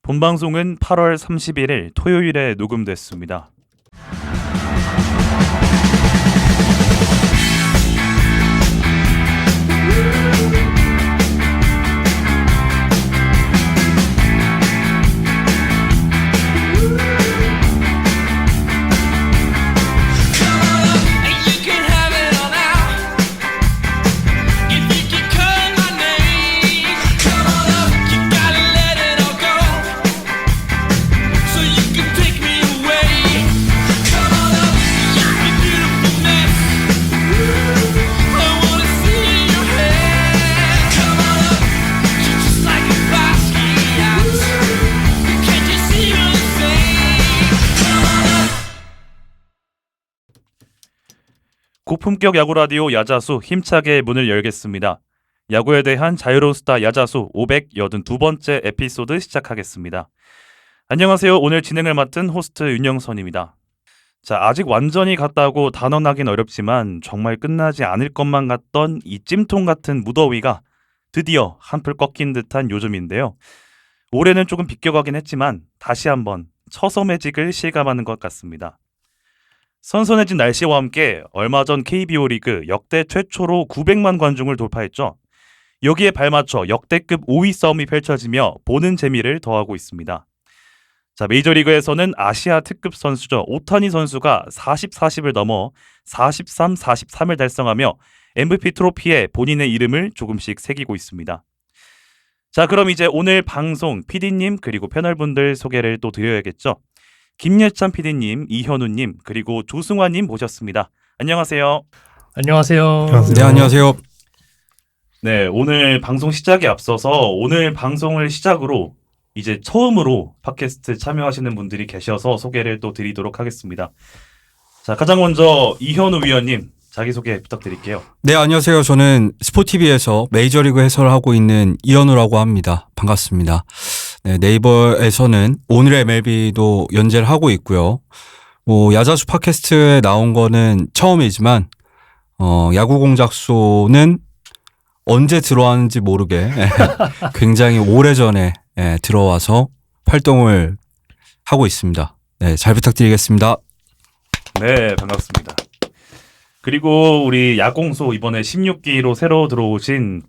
본방송은 8월 31일 토요일에 녹음됐습니다. 고품격 야구라디오 야자수 힘차게 문을 열겠습니다. 야구에 대한 자유로운 수다 야자수 582번째 에피소드 시작하겠습니다. 안녕하세요. 오늘 진행을 맡은 호스트 윤영선입니다. 자, 아직 완전히 갔다고 단언하긴 어렵지만 정말 끝나지 않을 것만 같던 이 찜통 같은 무더위가 드디어 한풀 꺾인 듯한 요즘인데요. 올해는 조금 비껴가긴 했지만 다시 한번 처서매직을 실감하는 것 같습니다. 선선해진 날씨와 함께 얼마 전 KBO 리그 역대 최초로 900만 관중을 돌파했죠. 여기에 발맞춰 역대급 5위 싸움이 펼쳐지며 보는 재미를 더하고 있습니다. 자, 메이저리그에서는 아시아 특급 선수죠. 오타니 선수가 40-40을 넘어 43-43을 달성하며 MVP 트로피에 본인의 이름을 조금씩 새기고 있습니다. 자, 그럼 이제 오늘 방송 PD님 그리고 패널분들 소개를 또 드려야겠죠. 김예찬 PD님, 이현우님, 그리고 조승환님 모셨습니다. 안녕하세요. 안녕하세요. 네, 안녕하세요. 네, 오늘 방송 시작에 앞서서 오늘 방송을 시작으로 이제 처음으로 팟캐스트 참여하시는 분들이 계셔서 소개를 또 드리도록 하겠습니다. 자, 가장 먼저 이현우 위원님 자기소개 부탁드릴게요. 네, 안녕하세요. 저는 스포티비에서 메이저리그 해설을 하고 있는 이현우라고 합니다. 반갑습니다. 네, 네이버에서는 오늘의 MLB도 연재를 하고 있고요. 야자수 팟캐스트에 나온 거는 처음이지만 야구 공작소는 언제 들어왔는지 모르게 굉장히 오래전에 들어와서 활동을 하고 있습니다. 네, 잘 부탁드리겠습니다. 네, 반갑습니다. 그리고 우리 야공소 이번에 16기로 새로 들어오신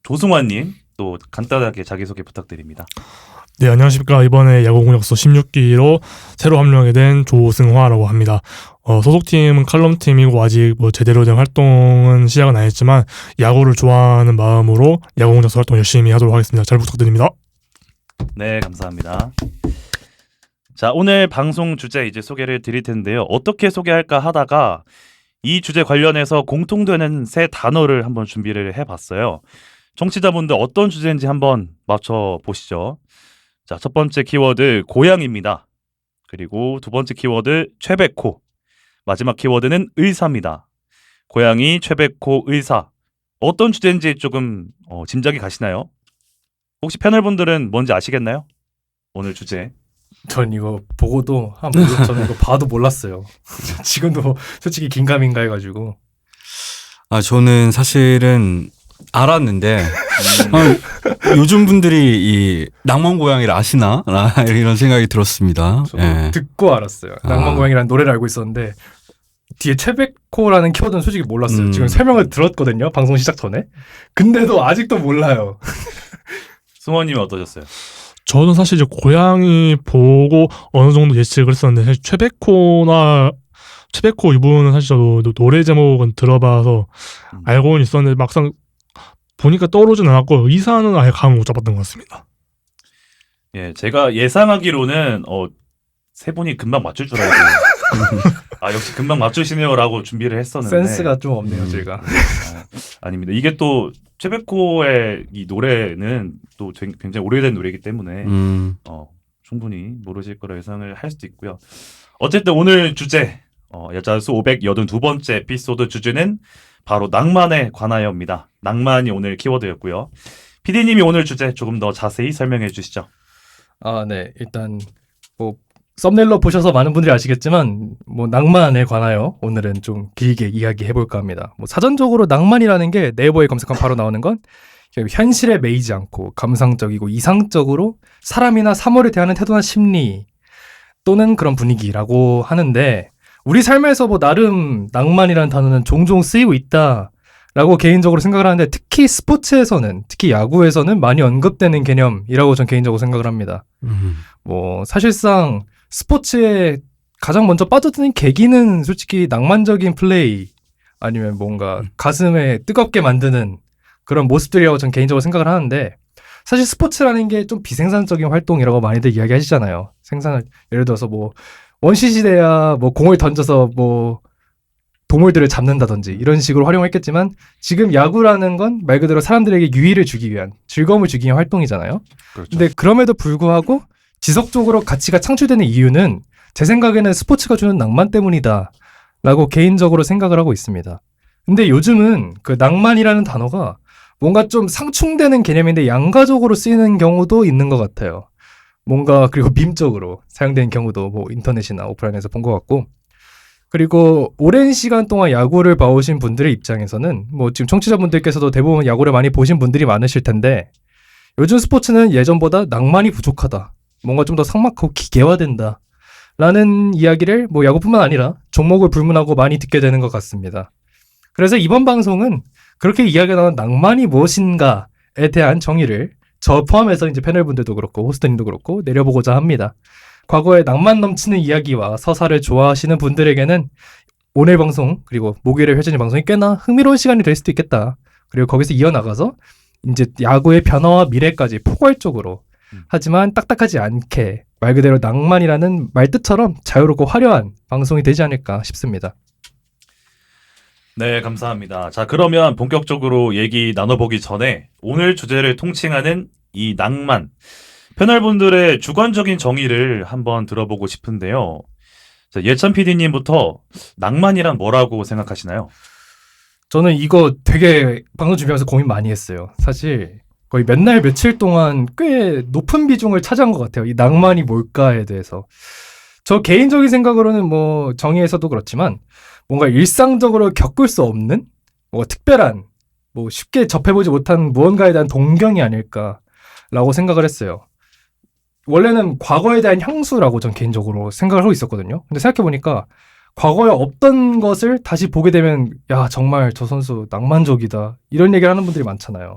조승환님 또 간단하게 자기소개 부탁드립니다. 네, 안녕하십니까. 이번에 야구공작소 16기로 새로 합류하게 된 조승화라고 합니다. 소속팀은 칼럼팀이고 아직 제대로 된 활동은 시작은 안 했지만 야구를 좋아하는 마음으로 야구공작소 활동 열심히 하도록 하겠습니다. 잘 부탁드립니다. 네, 감사합니다. 자, 오늘 방송 주제 이제 소개를 드릴 텐데요. 어떻게 소개할까 하다가 이 주제 관련해서 공통되는 세 단어를 한번 준비를 해봤어요. 청취자분들 어떤 주제인지 한번 맞춰보시죠. 자, 첫 번째 키워드 고양입니다. 그리고 두 번째 키워드 최백호. 마지막 키워드는 의사입니다. 고양이, 최백호, 의사. 어떤 주제인지 조금 짐작이 가시나요? 혹시 패널분들은 뭔지 아시겠나요? 오늘 주제. 전 이거 보고도 저는 이거 봐도 몰랐어요. 지금도 솔직히 긴가민가 해가지고. 저는 사실은 알았는데 요즘 분들이 이 낭만 고양이를 아시나? 이런 생각이 들었습니다. 저도 듣고 알았어요. 낭만 고양이라는 노래를 알고 있었는데 뒤에 최백호라는 키워드는 솔직히 몰랐어요. 지금 설명을 들었거든요. 방송 시작 전에. 근데도 아직도 몰라요. 승원님은 어떠셨어요? 저는 사실 이제 고양이 보고 어느 정도 예측을 했었는데 사실 최백호 이분은 사실 저도 노래 제목은 들어봐서 알고는 있었는데 막상 보니까 떠오르진 않았고 의사는 아예 감을 못 잡았던 것 같습니다. 예, 제가 예상하기로는 세 분이 금방 맞출 줄 알고 역시 금방 맞추시네요라고 준비를 했었는데 센스가 좀 없네요, 제가. 아닙니다. 이게 또 최백호의 이 노래는 또 굉장히 오래된 노래이기 때문에 충분히 모르실 거라 예상을 할 수도 있고요. 어쨌든 오늘 주제 야자수 582번째 에피소드 주제는 바로 낭만에 관하여입니다. 낭만이 오늘 키워드였고요. PD님이 오늘 주제 조금 더 자세히 설명해 주시죠. 네. 일단 썸네일로 보셔서 많은 분들이 아시겠지만 낭만에 관하여 오늘은 좀 길게 이야기해볼까 합니다. 사전적으로 낭만이라는 게 네이버에 검색하면 바로 나오는 건 현실에 매이지 않고 감상적이고 이상적으로 사람이나 사물에 대한 태도나 심리 또는 그런 분위기라고 하는데 우리 삶에서 뭐 나름 낭만이라는 단어는 종종 쓰이고 있다라고 개인적으로 생각을 하는데 특히 스포츠에서는 특히 야구에서는 많이 언급되는 개념이라고 전 개인적으로 생각을 합니다. 뭐 사실상 스포츠에 가장 먼저 빠져드는 계기는 솔직히 낭만적인 플레이 아니면 뭔가 가슴에 뜨겁게 만드는 그런 모습들이라고 전 개인적으로 생각을 하는데 사실 스포츠라는 게 좀 비생산적인 활동이라고 많이들 이야기하시잖아요. 예를 들어서 뭐 원시시대야 뭐 공을 던져서 뭐 동물들을 잡는다든지 이런 식으로 활용했겠지만 지금 야구라는 건 말 그대로 사람들에게 유의를 주기 위한 즐거움을 주기 위한 활동이잖아요. 그렇죠. 근데 그럼에도 불구하고 지속적으로 가치가 창출되는 이유는 제 생각에는 스포츠가 주는 낭만 때문이다 라고 개인적으로 생각을 하고 있습니다. 근데 요즘은 그 낭만이라는 단어가 뭔가 좀 상충되는 개념인데 양가적으로 쓰이는 경우도 있는 것 같아요. 뭔가 그리고 밈적으로 사용되는 경우도 뭐 인터넷이나 오프라인에서 본 것 같고 그리고 오랜 시간 동안 야구를 봐오신 분들의 입장에서는 뭐 지금 청취자분들께서도 대부분 야구를 많이 보신 분들이 많으실 텐데 요즘 스포츠는 예전보다 낭만이 부족하다. 뭔가 좀 더 삭막하고 기계화된다. 라는 이야기를 뭐 야구뿐만 아니라 종목을 불문하고 많이 듣게 되는 것 같습니다. 그래서 이번 방송은 그렇게 이야기가 나온 낭만이 무엇인가에 대한 정의를 저 포함해서 이제 패널분들도 그렇고 호스트님도 그렇고 내려보고자 합니다. 과거에 낭만 넘치는 이야기와 서사를 좋아하시는 분들에게는 오늘 방송 그리고 목요일에 회전이 방송이 꽤나 흥미로운 시간이 될 수도 있겠다. 그리고 거기서 이어나가서 이제 야구의 변화와 미래까지 포괄적으로 하지만 딱딱하지 않게 말 그대로 낭만이라는 말뜻처럼 자유롭고 화려한 방송이 되지 않을까 싶습니다. 네, 감사합니다. 자, 그러면 본격적으로 얘기 나눠보기 전에 오늘 주제를 통칭하는 이 낭만, 패널분들의 주관적인 정의를 한번 들어보고 싶은데요. 자, 예찬 PD님부터 낭만이란 뭐라고 생각하시나요? 저는 이거 되게 방송 준비하면서 고민 많이 했어요. 사실 거의 몇 날 며칠 동안 꽤 높은 비중을 차지한 것 같아요. 이 낭만이 뭘까에 대해서. 저 개인적인 생각으로는 뭐 정의에서도 그렇지만 뭔가 일상적으로 겪을 수 없는 뭔가 특별한 뭐 쉽게 접해보지 못한 무언가에 대한 동경이 아닐까라고 생각을 했어요. 원래는 과거에 대한 향수라고 전 개인적으로 생각을 하고 있었거든요. 근데 생각해보니까 과거에 없던 것을 다시 보게 되면 야 정말 저 선수 낭만적이다 이런 얘기를 하는 분들이 많잖아요.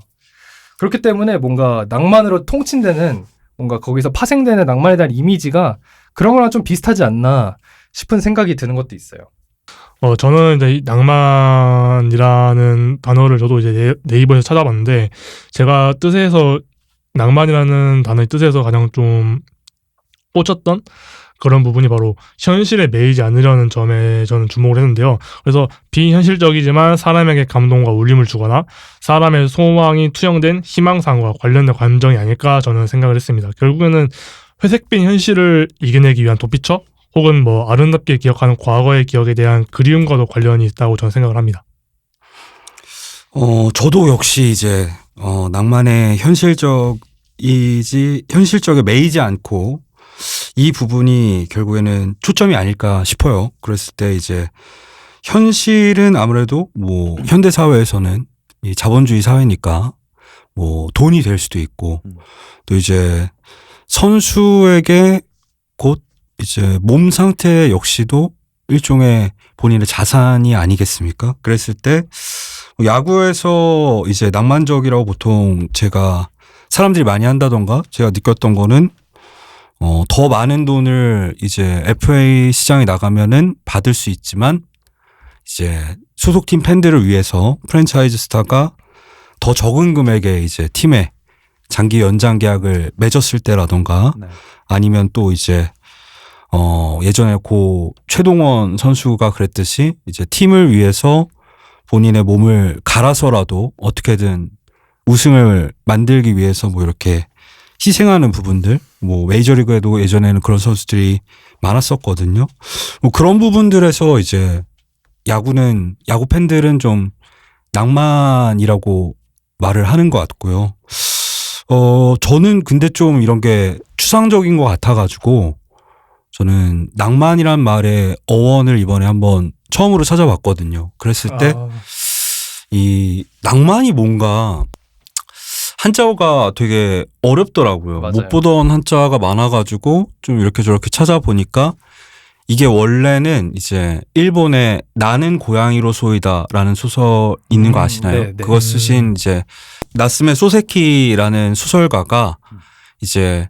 그렇기 때문에 뭔가 낭만으로 통칭되는 뭔가 거기서 파생되는 낭만에 대한 이미지가 그런 거랑 좀 비슷하지 않나 싶은 생각이 드는 것도 있어요. 저는 이제 이 낭만이라는 단어를 저도 이제 네이버에서 찾아봤는데 제가 뜻에서 낭만이라는 단어의 뜻에서 가장 좀 꽂혔던 그런 부분이 바로 현실에 매이지 않으려는 점에 저는 주목을 했는데요. 그래서 비현실적이지만 사람에게 감동과 울림을 주거나 사람의 소망이 투영된 희망사항과 관련된 감정이 아닐까 저는 생각을 했습니다. 결국에는 회색빈 현실을 이겨내기 위한 도피처 혹은 뭐 아름답게 기억하는 과거의 기억에 대한 그리움과도 관련이 있다고 저는 생각을 합니다. 저도 역시 이제 낭만의 현실적에 매이지 않고 이 부분이 결국에는 초점이 아닐까 싶어요. 그랬을 때 이제 현실은 아무래도 뭐 현대 사회에서는 이 자본주의 사회니까 뭐 돈이 될 수도 있고 또 이제 선수에게 곧 이제 몸 상태 역시도 일종의 본인의 자산이 아니겠습니까? 그랬을 때 야구에서 이제 낭만적이라고 보통 제가 사람들이 많이 한다던가 제가 느꼈던 거는 더 많은 돈을 이제 FA 시장에 나가면은 받을 수 있지만 이제 소속팀 팬들을 위해서 프랜차이즈 스타가 더 적은 금액에 이제 팀에 장기 연장 계약을 맺었을 때라던가 네. 아니면 또 이제 예전에 고 최동원 선수가 그랬듯이 이제 팀을 위해서 본인의 몸을 갈아서라도 어떻게든 우승을 만들기 위해서 뭐 이렇게 희생하는 부분들, 뭐 메이저리그에도 예전에는 그런 선수들이 많았었거든요. 뭐 그런 부분들에서 이제 야구 팬들은 좀 낭만이라고 말을 하는 것 같고요. 저는 근데 좀 이런 게 추상적인 것 같아가지고 저는 낭만이란 말의 어원을 이번에 한번 처음으로 찾아봤거든요. 그랬을 때 이 낭만이 뭔가 한자어가 되게 어렵더라고요. 맞아요. 못 보던 한자가 많아가지고 좀 이렇게 저렇게 찾아보니까 이게 원래는 이제 일본의 나는 고양이로 소이다라는 소설 있는 거 아시나요? 네, 네. 그거 쓰신 이제 나스메 소세키라는 소설가가 이제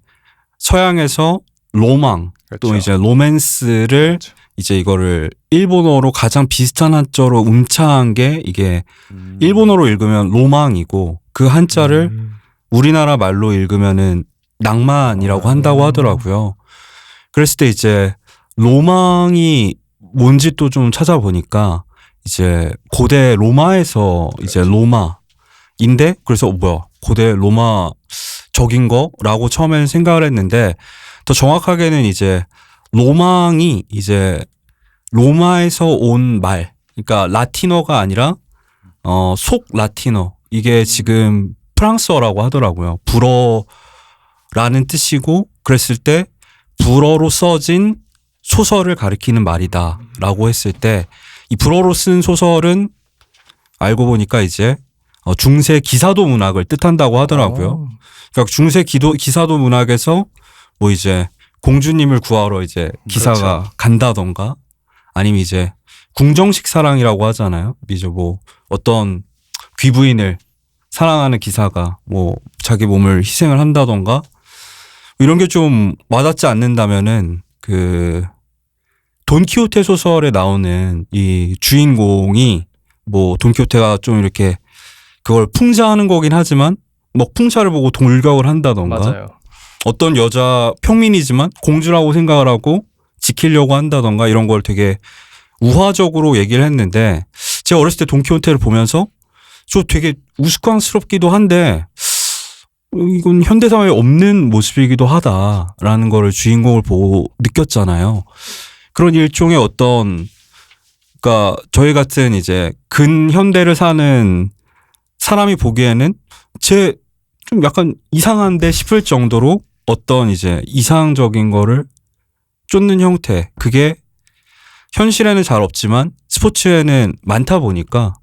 서양에서 로망 또 그렇죠. 이제 로맨스를 그렇죠. 이제 이거를 일본어로 가장 비슷한 한자로 음차한 게 이게 일본어로 읽으면 로망이고 그 한자를 우리나라 말로 읽으면은 낭만이라고 한다고 하더라고요. 그랬을 때 이제 로망이 뭔지 또 좀 찾아보니까 이제 고대 로마에서 이제 로마인데 그래서 뭐야 고대 로마적인 거라고 처음에는 생각을 했는데 더 정확하게는 이제 로망이 이제 로마에서 온 말 그러니까 라틴어가 아니라 속 라틴어 이게 지금 프랑스어라고 하더라고요. 불어라는 뜻이고 그랬을 때 불어로 써진 소설을 가리키는 말이다라고 했을 때 이 불어로 쓴 소설은 알고 보니까 이제 중세 기사도 문학을 뜻한다고 하더라고요. 그러니까 중세 기사도 문학에서 뭐 이제 공주님을 구하러 이제 기사가 그렇죠. 간다던가 아니면 이제 궁정식 사랑이라고 하잖아요. 이제 뭐 어떤 귀부인을 사랑하는 기사가 뭐 자기 몸을 희생을 한다던가 이런 게 좀 와닿지 않는다면은 그 돈키호테 소설에 나오는 이 주인공이 뭐 돈키호테가 좀 이렇게 그걸 풍자하는 거긴 하지만 뭐 풍차를 보고 돌격을 한다던가 맞아요. 어떤 여자 평민이지만 공주라고 생각을 하고 지키려고 한다던가 이런 걸 되게 우화적으로 얘기를 했는데 제가 어렸을 때 돈키호테를 보면서 저 되게 우스꽝스럽기도 한데 이건 현대사회에 없는 모습이기도 하다라는 거를 주인공을 보고 느꼈잖아요. 그런 일종의 어떤 그러니까 저희 같은 이제 근현대를 사는 사람이 보기에는 제 좀 약간 이상한데 싶을 정도로 어떤 이제 이상적인 거를 쫓는 형태 그게 현실에는 잘 없지만 스포츠에는 많다 보니까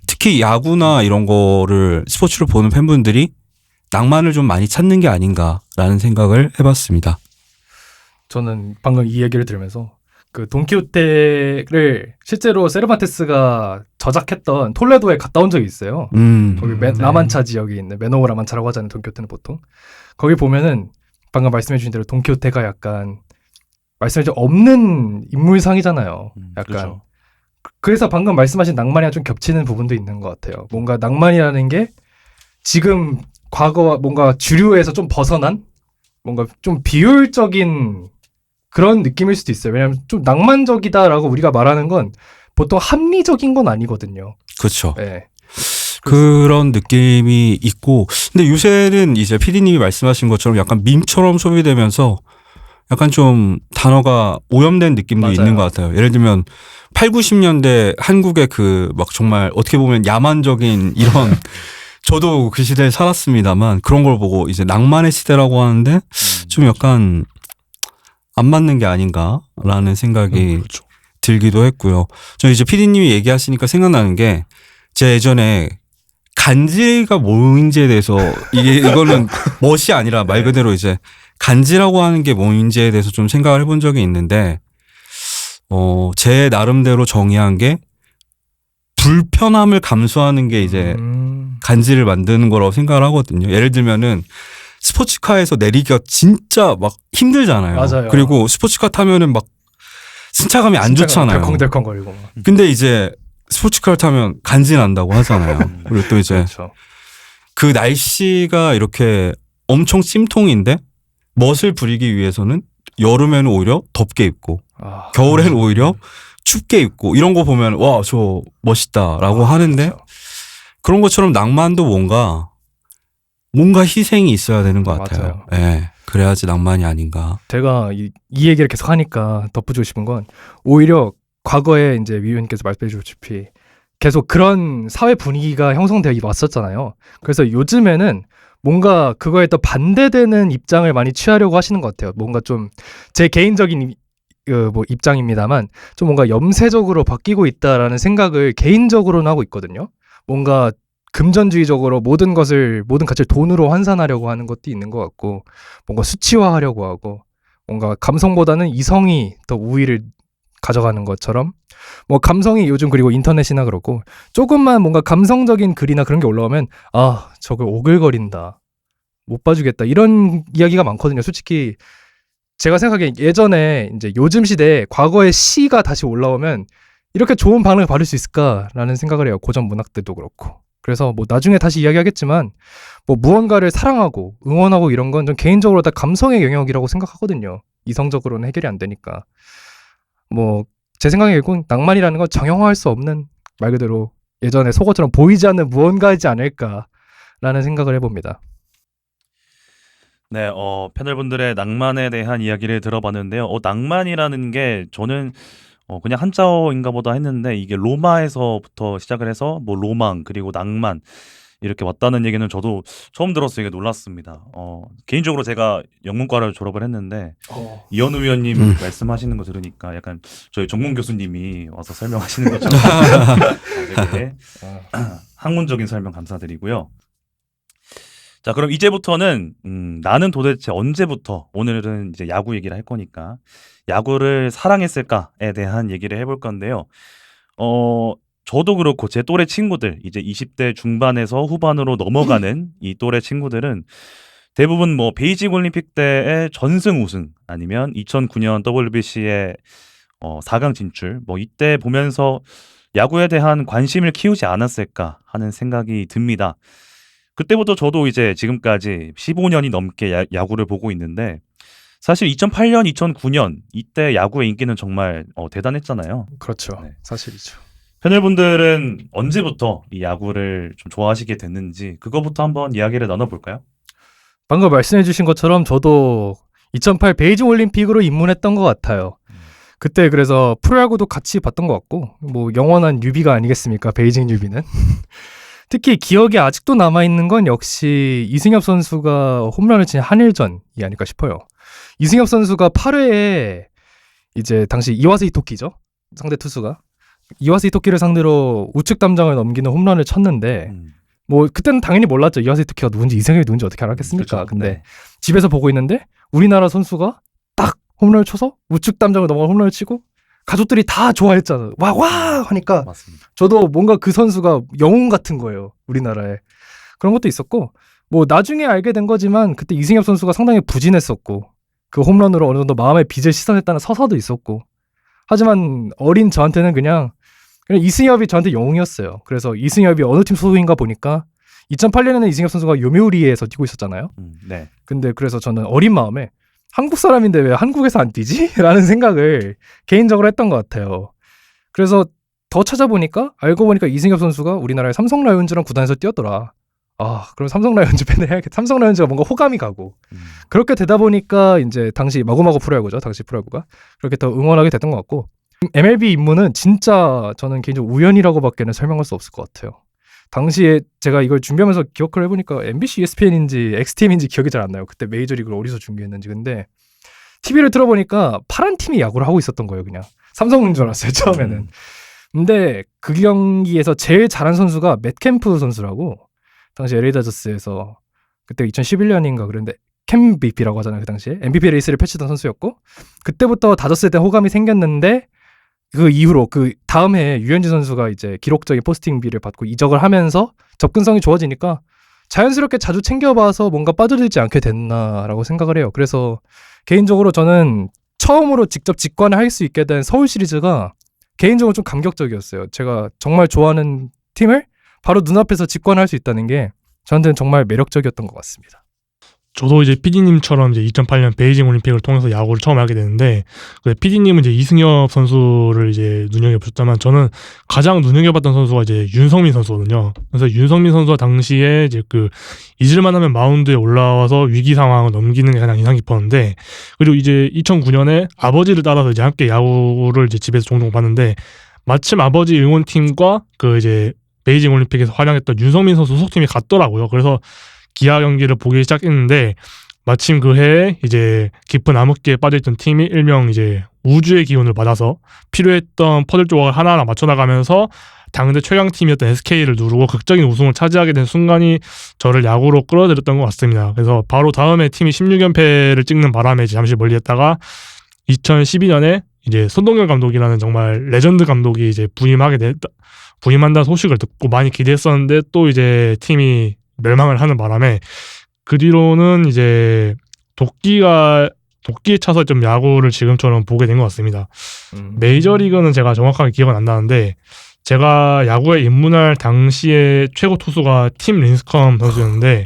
특히 야구나 이런 거를 스포츠를 보는 팬분들이 낭만을 좀 많이 찾는 게 아닌가라는 생각을 해봤습니다. 저는 방금 이 얘기를 들으면서 그 돈키호테를 실제로 세르반테스가 저작했던 톨레도에 갔다 온 적이 있어요. 거기 네. 라만차 지역에 있는 메노우 라만차라고 하잖아요. 돈키호테는 보통. 거기 보면은 방금 말씀해 주신 대로 돈키호테가 약간 말씀해 주신 없는 인물상이잖아요. 약간 그렇죠. 그래서 방금 말씀하신 낭만이랑 좀 겹치는 부분도 있는 것 같아요. 뭔가 낭만이라는 게 지금 과거와 뭔가 주류에서 좀 벗어난 뭔가 좀 비효율적인 그런 느낌일 수도 있어요. 왜냐하면 좀 낭만적이다라고 우리가 말하는 건 보통 합리적인 건 아니거든요. 그렇죠. 네. 그런 느낌이 있고 근데 요새는 이제 PD님이 말씀하신 것처럼 약간 밈처럼 소비되면서 약간 좀 단어가 오염된 느낌도 맞아요. 있는 것 같아요. 예를 들면 8, 90년대 한국의 그 막 정말 어떻게 보면 야만적인 이런 저도 그 시대에 살았습니다만 그런 걸 보고 이제 낭만의 시대라고 하는데 좀 약간 안 맞는 게 아닌가라는 생각이 그렇죠. 들기도 했고요. 저 이제 PD님이 얘기하시니까 생각나는 게 제가 예전에 간지가 뭔지에 대해서 이거는 멋이 아니라 말 그대로 이제 간지라고 하는 게 뭔지에 대해서 좀 생각을 해본 적이 있는데 제 나름대로 정의한 게 불편함을 감수하는 게 이제 간지를 만드는 거라고 생각을 하거든요. 예를 들면은 스포츠카에서 내리기가 진짜 막 힘들잖아요. 맞아요. 그리고 스포츠카 타면은 막 승차감이 안 좋잖아요. 덜컹덜컹거리고 막. 근데 이제 스포츠카를 타면 간지 난다고 하잖아요. 그리고 또 이제 그렇죠. 그 날씨가 이렇게 엄청 찜통인데 멋을 부리기 위해서는 여름에는 오히려 덥게 입고 아, 겨울에는 오히려 춥게 입고 이런 거 보면 와, 저 멋있다라고 하는데 그렇죠. 그런 것처럼 낭만도 뭔가 희생이 있어야 되는 것 같아요. 맞아요. 예. 그래야지 낭만이 아닌가. 제가 이 얘기를 계속 하니까 덧붙이고 싶은 건 오히려 과거에 이제 위원님께서 말씀해 주셨다시피 계속 그런 사회 분위기가 형성되어 왔었잖아요. 그래서 요즘에는 뭔가 그거에 또 반대되는 입장을 많이 취하려고 하시는 것 같아요. 뭔가 좀 제 개인적인 뭐 입장입니다만 좀 뭔가 염세적으로 바뀌고 있다라는 생각을 개인적으로는 하고 있거든요. 뭔가 금전주의적으로 모든 가치를 돈으로 환산하려고 하는 것도 있는 것 같고, 뭔가 수치화하려고 하고, 뭔가 감성보다는 이성이 더 우위를 가져가는 것처럼, 뭐 감성이 요즘 그리고 인터넷이나 그렇고 조금만 뭔가 감성적인 글이나 그런 게 올라오면 저걸 오글거린다, 못 봐주겠다, 이런 이야기가 많거든요. 솔직히 제가 생각하기엔 예전에 이제 요즘 시대에 과거의 시가 다시 올라오면 이렇게 좋은 반응을 받을 수 있을까라는 생각을 해요. 고전 문학들도 그렇고. 그래서 뭐 나중에 다시 이야기하겠지만 뭐 무언가를 사랑하고 응원하고 이런 건 좀 개인적으로 다 감성의 영역이라고 생각하거든요. 이성적으로는 해결이 안 되니까. 뭐 제 생각에 결국 낭만이라는 건 정형화할 수 없는, 말 그대로 예전에 속어처럼 보이지 않는 무언가이지 않을까라는 생각을 해봅니다. 네, 패널분들의 낭만에 대한 이야기를 들어봤는데요. 낭만이라는 게 저는 그냥 한자어인가 보다 했는데 이게 로마에서부터 시작을 해서 뭐 로망 그리고 낭만 이렇게 왔다는 얘기는 저도 처음 들었으니까 놀랐습니다. 개인적으로 제가 영문과를 졸업을 했는데 이현우 위원님 말씀하시는 거 들으니까 약간 저희 전공 교수님이 와서 설명하시는 것처럼 되게 학문적인 설명 감사드리고요. 자, 그럼 이제부터는 나는 도대체 언제부터, 오늘은 이제 야구 얘기를 할 거니까 야구를 사랑했을까에 대한 얘기를 해볼 건데요. 저도 그렇고 제 또래 친구들, 이제 20대 중반에서 후반으로 넘어가는 이 또래 친구들은 대부분 뭐 베이징 올림픽 때의 전승 우승 아니면 2009년 WBC의 4강 진출, 뭐 이때 보면서 야구에 대한 관심을 키우지 않았을까 하는 생각이 듭니다. 그때부터 저도 이제 지금까지 15년이 넘게 야구를 보고 있는데 사실 2008년, 2009년 이때 야구의 인기는 정말 대단했잖아요. 그렇죠. 네. 사실이죠. 패널분들은 언제부터 이 야구를 좀 좋아하시게 됐는지 그거부터 한번 이야기를 나눠볼까요? 방금 말씀해주신 것처럼 저도 2008 베이징 올림픽으로 입문했던 것 같아요. 그때 그래서 프로야구도 같이 봤던 것 같고, 뭐 영원한 뉴비가 아니겠습니까, 베이징 뉴비는. 특히 기억에 아직도 남아있는 건 역시 이승엽 선수가 홈런을 친 한일전이 아닐까 싶어요. 이승엽 선수가 8회에 이제 당시 이와스 히토키죠, 상대 투수가 이와스 히토키를 상대로 우측 담장을 넘기는 홈런을 쳤는데 뭐 그때는 당연히 몰랐죠. 이와스 히토키가 누군지, 이승엽이 누군지 어떻게 알았겠습니까? 그렇죠. 근데 네. 집에서 보고 있는데 우리나라 선수가 딱 홈런을 쳐서 우측 담장을 넘어가 홈런을 치고 가족들이 다 좋아했잖아요. 와 하니까 맞습니다. 저도 뭔가 그 선수가 영웅 같은 거예요, 우리나라에. 그런 것도 있었고, 뭐 나중에 알게 된 거지만 그때 이승엽 선수가 상당히 부진했었고 그 홈런으로 어느 정도 마음의 빚을 씻어냈다는 서사도 있었고, 하지만 어린 저한테는 그냥 이승엽이 저한테 영웅이었어요. 그래서 이승엽이 어느 팀 소속인가 보니까 2008년에는 이승엽 선수가 요미우리에서 뛰고 있었잖아요. 네. 근데 그래서 저는 어린 마음에 한국 사람인데 왜 한국에서 안 뛰지? 라는 생각을 개인적으로 했던 것 같아요. 그래서 더 찾아보니까 알고 보니까 이승엽 선수가 우리나라의 삼성 라이온즈랑 구단에서 뛰었더라. 그럼 삼성 라이온즈 팬을 해야겠다. 삼성 라이온즈가 뭔가 호감이 가고, 그렇게 되다 보니까 이제 당시 마구마구 프로야구죠. 당시 프로야구가 그렇게 더 응원하게 됐던 것 같고, MLB 입문은 진짜 저는 개인적으로 우연이라고밖에는 설명할 수 없을 것 같아요. 당시에 제가 이걸 준비하면서 기억을 해보니까 MBC ESPN인지 XTM인지 기억이 잘 안 나요. 그때 메이저리그를 어디서 중계했는지. 근데 TV를 틀어보니까 파란 팀이 야구를 하고 있었던 거예요. 그냥 삼성인 줄 알았어요, 처음에는. 근데 그 경기에서 제일 잘한 선수가 맷캠프 선수라고, 당시 LA 다저스에서 그때 2011년인가 그랬는데 캠 BP라고 하잖아요. 그 당시에 MVP 레이스를 펼치던 선수였고, 그때부터 다저스에 대한 호감이 생겼는데 그 이후로 그 다음 해에 유현진 선수가 이제 기록적인 포스팅비를 받고 이적을 하면서 접근성이 좋아지니까 자연스럽게 자주 챙겨봐서 뭔가 빠져들지 않게 됐나라고 생각을 해요. 그래서 개인적으로 저는 처음으로 직접 직관을 할 수 있게 된 서울 시리즈가 개인적으로 좀 감격적이었어요. 제가 정말 좋아하는 팀을 바로 눈앞에서 직관할 수 있다는 게 저한테는 정말 매력적이었던 것 같습니다. 저도 이제 PD님처럼 이제 2008년 베이징 올림픽을 통해서 야구를 처음 알게 됐는데, PD님은 이제 이승엽 선수를 이제 눈여겨보셨다면 저는 가장 눈여겨봤던 선수가 이제 윤성민 선수거든요. 그래서 윤성민 선수가 당시에 이제 그 잊을만하면 마운드에 올라와서 위기 상황을 넘기는 게 가장 인상 깊었는데, 그리고 이제 2009년에 아버지를 따라서 이제 함께 야구를 이제 집에서 종종 봤는데, 마침 아버지 응원팀과 그 이제 베이징 올림픽에서 활약했던 윤성민 선수 소속팀이 같더라고요. 그래서 기아 경기를 보기 시작했는데, 마침 그 해에 이제 깊은 암흑기에 빠져있던 팀이 일명 이제 우주의 기운을 받아서 필요했던 퍼즐 조각을 하나하나 맞춰나가면서 당대 최강팀이었던 SK를 누르고 극적인 우승을 차지하게 된 순간이 저를 야구로 끌어들였던 것 같습니다. 그래서 바로 다음에 팀이 16연패를 찍는 바람에 이제 잠시 멀리했다가 2012년에 이제 손동열 감독이라는 정말 레전드 감독이 이제 부임한다는 소식을 듣고 많이 기대했었는데 또 이제 팀이 멸망을 하는 바람에 그 뒤로는 이제 도끼에 차서 좀 야구를 지금처럼 보게 된 것 같습니다. 메이저리그는 제가 정확하게 기억은 안 나는데 제가 야구에 입문할 당시에 최고 투수가 팀 린스컴 선수였는데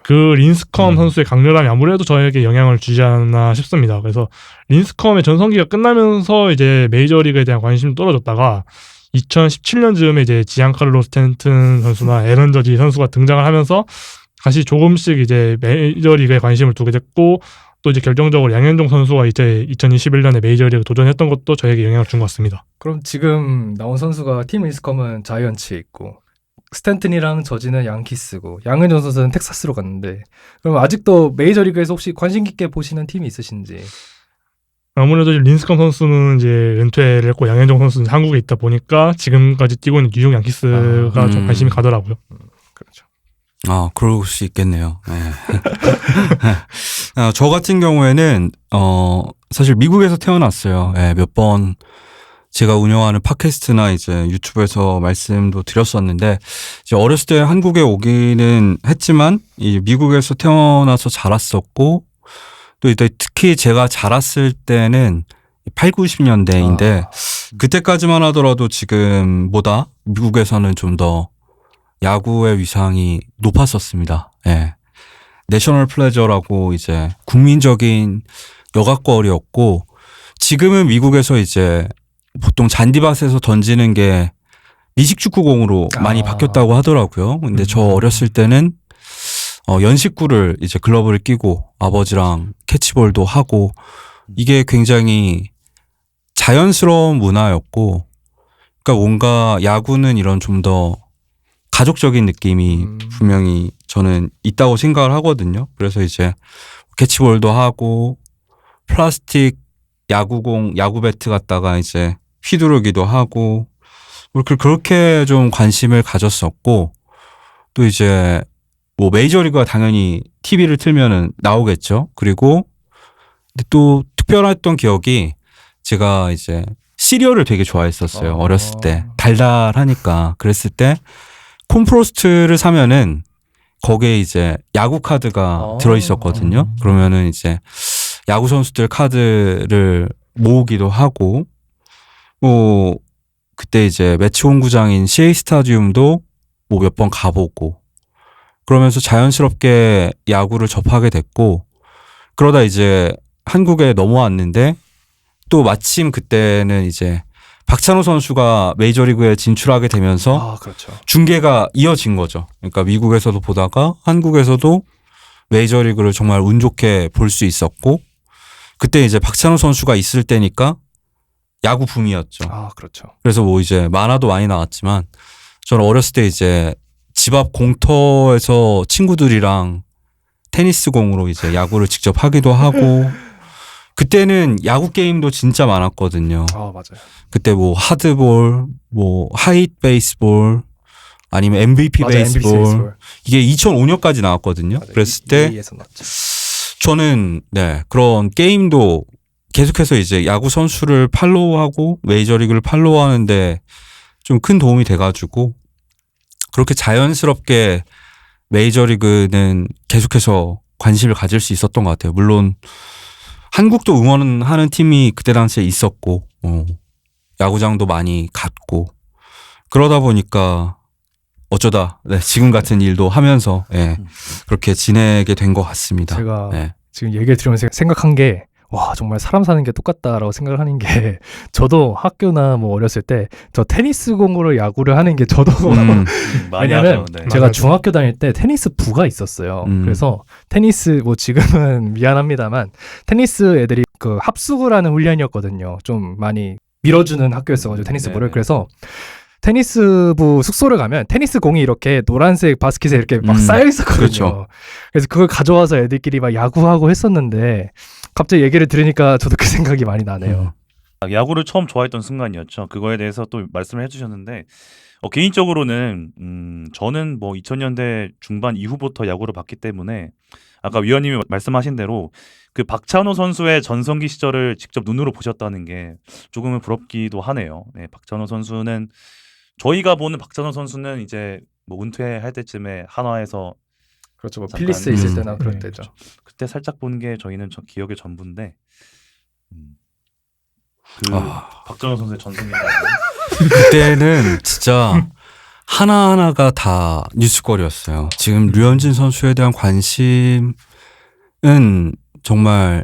그 린스컴 선수의 강렬함이 아무래도 저에게 영향을 주지 않나 싶습니다. 그래서 린스컴의 전성기가 끝나면서 이제 메이저리그에 대한 관심이 떨어졌다가 2017년쯤에 이제 지안카를로 스탠튼 선수나 에런 저지 선수가 등장을 하면서 다시 조금씩 이제 메이저리그에 관심을 두게 됐고 또 이제 결정적으로 양현종 선수가 이제 2021년에 메이저리그 도전했던 것도 저에게 영향을 준 것 같습니다. 그럼 지금 나온 선수가 팀 린스컴은 자이언츠에 있고 스탠튼이랑 저지는 양키스고 양현종 선수는 텍사스로 갔는데 그럼 아직도 메이저리그에서 혹시 관심 깊게 보시는 팀이 있으신지? 아무래도 린스컴 선수는 이제 은퇴를 했고 양현종 선수는 한국에 있다 보니까 지금까지 뛰고 있는 뉴욕 양키스가 좀 관심이 가더라고요. 그렇죠. 그럴 수 있겠네요. 네. 저 같은 경우에는 사실 미국에서 태어났어요. 네, 몇 번 제가 운영하는 팟캐스트나 이제 유튜브에서 말씀도 드렸었는데 이제 어렸을 때 한국에 오기는 했지만 이 미국에서 태어나서 자랐었고 또 이때 특히 제가 자랐을 때는 8, 90년대인데 그때까지만 하더라도 지금보다 미국에서는 좀 더 야구의 위상이 높았었습니다. 예. 내셔널 플레저라고 이제 국민적인 여가거리였고 지금은 미국에서 이제 보통 잔디밭에서 던지는 게 미식축구공으로 많이 바뀌었다고 하더라고요. 근데 저 어렸을 때는 연식구를 이제 글러브를 끼고 아버지랑 캐치볼도 하고 이게 굉장히 자연스러운 문화였고 그러니까 뭔가 야구는 이런 좀 더 가족적인 느낌이 분명히 저는 있다고 생각을 하거든요. 그래서 이제 캐치볼도 하고 플라스틱 야구공, 야구 배트 갖다가 이제 휘두르기도 하고 그렇게 좀 관심을 가졌었고 또 이제 뭐 메이저리그가 당연히 TV를 틀면은 나오겠죠. 그리고 또 특별했던 기억이 제가 이제 시리얼을 되게 좋아했었어요. 어렸을 때 달달하니까 그랬을 때 콤프로스트를 사면은 거기에 이제 야구 카드가 들어있었거든요. 그러면은 이제 야구 선수들 카드를 모으기도 하고 뭐 그때 이제 매치 홈구장인 CA 스타디움도 뭐 몇 번 가보고 그러면서 자연스럽게 야구를 접하게 됐고 그러다 이제 한국에 넘어왔는데 또 마침 그때는 이제 박찬호 선수가 메이저리그에 진출하게 되면서 그렇죠. 중계가 이어진 거죠. 그러니까 미국에서도 보다가 한국에서도 메이저리그를 정말 운 좋게 볼 수 있었고 그때 이제 박찬호 선수가 있을 때니까 야구 붐이었죠. 그렇죠. 그래서 뭐 이제 만화도 많이 나왔지만 저는 어렸을 때 이제 집 앞 공터에서 친구들이랑 테니스 공으로 이제 야구를 직접 하기도 하고 그때는 야구 게임도 진짜 많았거든요. 맞아요. 그때 뭐 하드볼, 뭐 하이트 베이스볼, 아니면 MVP 베이스볼 이게 2005년까지 나왔거든요. 맞아요. 그랬을 때 저는 그런 게임도 계속해서 이제 야구 선수를 팔로우하고 메이저리그를 팔로우하는데 좀 큰 도움이 돼가지고 그렇게 자연스럽게 메이저리그는 계속해서 관심을 가질 수 있었던 것 같아요. 물론 한국도 응원하는 팀이 그때 당시에 있었고 야구장도 많이 갔고 그러다 보니까 어쩌다 지금 같은 일도 하면서 그렇게 지내게 된 것 같습니다. 제가 지금 얘기를 들으면서 생각한 게 와 정말 사람 사는 게 똑같다라고 생각을 하는 게 저도 학교나 뭐 어렸을 때 저 테니스 공으로 야구를 하는 게 저도 왜냐면 제가 중학교 다닐 때 테니스 부가 있었어요. 그래서 테니스 뭐 지금은 미안합니다만 테니스 애들이 그 합숙을 하는 훈련이었거든요. 좀 많이 밀어주는 학교였어가지고 테니스부를 그래서 테니스부 숙소를 가면 테니스 공이 이렇게 노란색 바스켓에 이렇게 막 쌓여 있었거든요. 그렇죠. 그래서 그걸 가져와서 애들끼리 막 야구하고 했었는데 갑자기 얘기를 들으니까 저도 그 생각이 많이 나네요. 야구를 처음 좋아했던 순간이었죠. 그거에 대해서 또 말씀을 해주셨는데 개인적으로는 저는 뭐 2000년대 중반 이후부터 야구를 봤기 때문에 아까 위원님이 말씀하신 대로 그 박찬호 선수의 전성기 시절을 직접 눈으로 보셨다는 게 조금은 부럽기도 하네요. 네, 박찬호 선수는 저희가 보는 박찬호 선수는 이제 뭐 은퇴할 때쯤에 한화에서 그렇죠. 뭐 잠깐, 필리스 있을 때나 그럴 네, 때죠. 그때 살짝 본 게 저희는 기억의 전부인데 그 아. 박찬호 선수의 전성기 그때는 진짜 하나하나가 다 뉴스거리였어요. 지금 류현진 선수에 대한 관심은 정말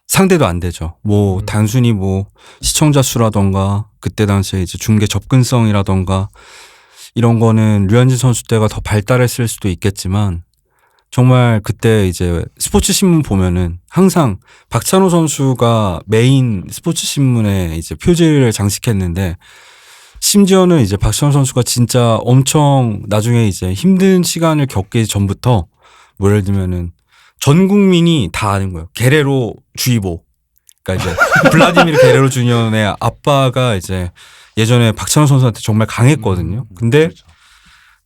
상대도 안 되죠. 뭐 단순히 뭐 시청자 수라던가 그때 당시에 이제 중계 접근성이라던가 이런 거는 류현진 선수 때가 더 발달했을 수도 있겠지만 정말 그때 이제 스포츠 신문 보면은 항상 박찬호 선수가 메인 스포츠 신문에 이제 표지를 장식했는데 심지어는 이제 박찬호 선수가 진짜 엄청 나중에 이제 힘든 시간을 겪기 전부터 뭐 예를 들면은 전 국민이 다 아는 거예요. 게레로 주의보. 그러니까 이제 블라디미르 게레로 주니어의 아빠가 이제 예전에 박찬호 선수한테 정말 강했거든요. 근데 그렇죠.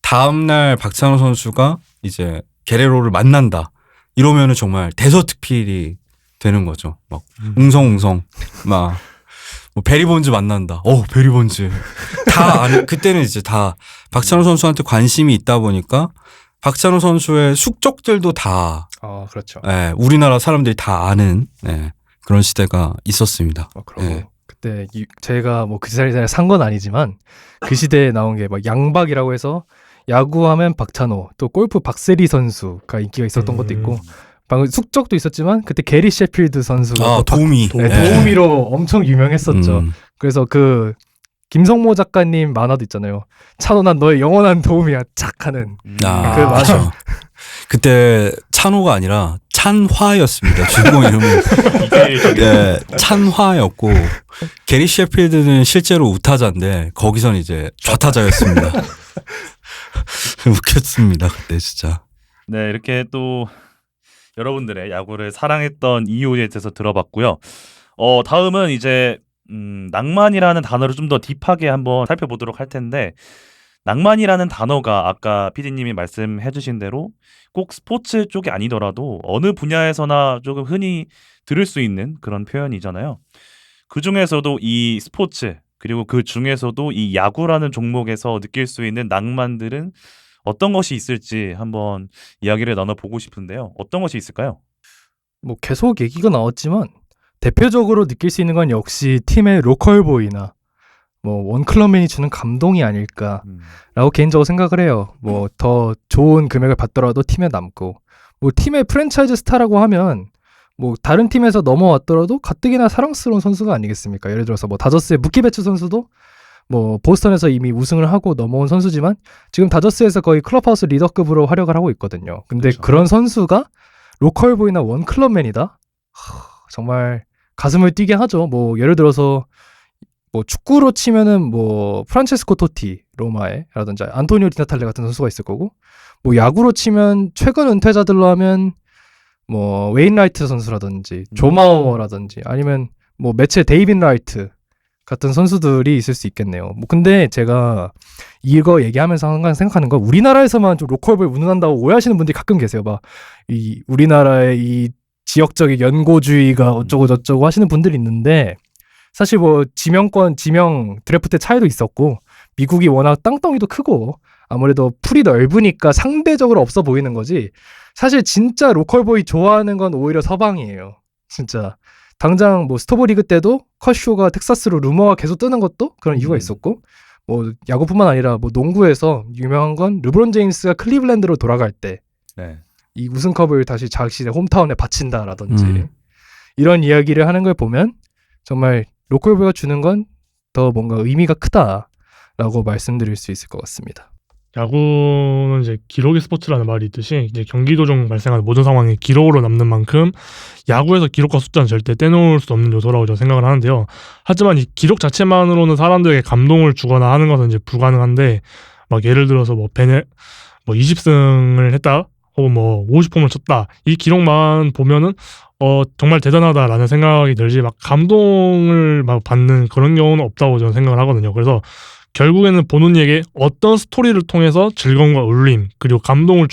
다음날 박찬호 선수가 이제 게레로를 만난다. 이러면은 정말 대서특필이 되는 거죠. 막 웅성웅성 막 뭐 베리본즈 만난다. 베리본즈 다 아는. 그때는 이제 다 박찬호 선수한테 관심이 있다 보니까 박찬호 선수의 숙적들도 다 그렇죠. 우리나라 사람들이 다 아는 그런 시대가 있었습니다. 그러고 예. 그때 제가 뭐 그 자리에 산 건 아니지만 그 시대에 나온 게 막 양박이라고 해서 야구하면 박찬호, 또 골프 박세리 선수가 인기가 있었던 것도 있고 방금 숙적도 있었지만 그때 게리 셰필드 선수가 또 도우미. 도우미로 엄청 유명했었죠. 그래서 그 김성모 작가님 만화도 있잖아요. 찬호 난 너의 영원한 도움이야 착 하는. 맞아. 그때 찬호가 아니라 찬화였습니다. 주인공 이름이. 네, 찬화였고 게리 셰필드는 실제로 우타자인데 거기선 이제 좌타자였습니다. 웃겼습니다. 그때 진짜. 네, 이렇게 또 여러분들의 야구를 사랑했던 이유에 대해서 들어봤고요. 다음은 이제 낭만이라는 단어를 좀 더 딥하게 한번 살펴보도록 할 텐데 낭만이라는 단어가 아까 PD님이 말씀해 주신 대로 꼭 스포츠 쪽이 아니더라도 어느 분야에서나 조금 흔히 들을 수 있는 그런 표현이잖아요. 그 중에서도 이 스포츠 그리고 그 중에서도 이 야구라는 종목에서 느낄 수 있는 낭만들은 어떤 것이 있을지 한번 이야기를 나눠보고 싶은데요. 어떤 것이 있을까요? 뭐 계속 얘기가 나왔지만 대표적으로 느낄 수 있는 건 역시 팀의 로컬보이나 뭐 원클럽맨이 주는 감동이 아닐까라고 개인적으로 생각을 해요. 뭐 더 좋은 금액을 받더라도 팀에 남고 뭐 팀의 프랜차이즈 스타라고 하면 뭐 다른 팀에서 넘어왔더라도 가뜩이나 사랑스러운 선수가 아니겠습니까? 예를 들어서 뭐 다저스의 무키 베츠 선수도 뭐 보스턴에서 이미 우승을 하고 넘어온 선수지만 지금 다저스에서 거의 클럽하우스 리더급으로 활약을 하고 있거든요. 근데 그렇죠. 그런 선수가 로컬보이나 원클럽맨이다? 정말 가슴을 뛰게 하죠. 뭐 예를 들어서 뭐 축구로 치면은 뭐 프란체스코 토티 로마에라든지 안토니오 디나탈레 같은 선수가 있을 거고 뭐 야구로 치면 최근 은퇴자들로 하면 뭐 웨인 라이트 선수라든지 조마오라든지 아니면 뭐 매체 데이빈 라이트 같은 선수들이 있을 수 있겠네요. 뭐 근데 제가 이거 얘기하면서 항상 생각하는 건 우리나라에서만 좀 로컬볼 운운한다고 오해하시는 분들이 가끔 계세요. 막 이 우리나라의 이 지역적인 연고주의가 어쩌고 저쩌고 하시는 분들이 있는데 사실 뭐 지명 드래프트 차이도 있었고 미국이 워낙 땅덩이도 크고 아무래도 풀이 넓으니까 상대적으로 없어 보이는 거지 사실 진짜 로컬보이 좋아하는 건 오히려 서방이에요. 진짜 당장 뭐 스토브리그 때도 커쇼가 텍사스로 루머가 계속 뜨는 것도 그런 이유가 있었고 뭐 야구뿐만 아니라 뭐 농구에서 유명한 건 르브론 제임스가 클리블랜드로 돌아갈 때 이 우승컵을 다시 자신의 홈타운에 바친다라든지 이런 이야기를 하는 걸 보면 정말 로컬보이가 주는 건 더 뭔가 의미가 크다라고 말씀드릴 수 있을 것 같습니다. 야구는 이제 기록이 스포츠라는 말이 있듯이 이제 경기 도중 발생하는 모든 상황이 기록으로 남는 만큼 야구에서 기록과 숫자는 절대 떼놓을 수 없는 요소라고 저는 생각을 하는데요. 하지만 이 기록 자체만으로는 사람들에게 감동을 주거나 하는 것은 이제 불가능한데 막 예를 들어서 뭐 20승을 했다 혹은 뭐 50홈을 쳤다 이 기록만 보면은 정말 대단하다라는 생각이 들지 막 감동을 막 받는 그런 경우는 없다고 저는 생각을 하거든요. 그래서 결국에는 보는 이에게 어떤 스토리를 통해서 즐거움과 울림 그리고 감동을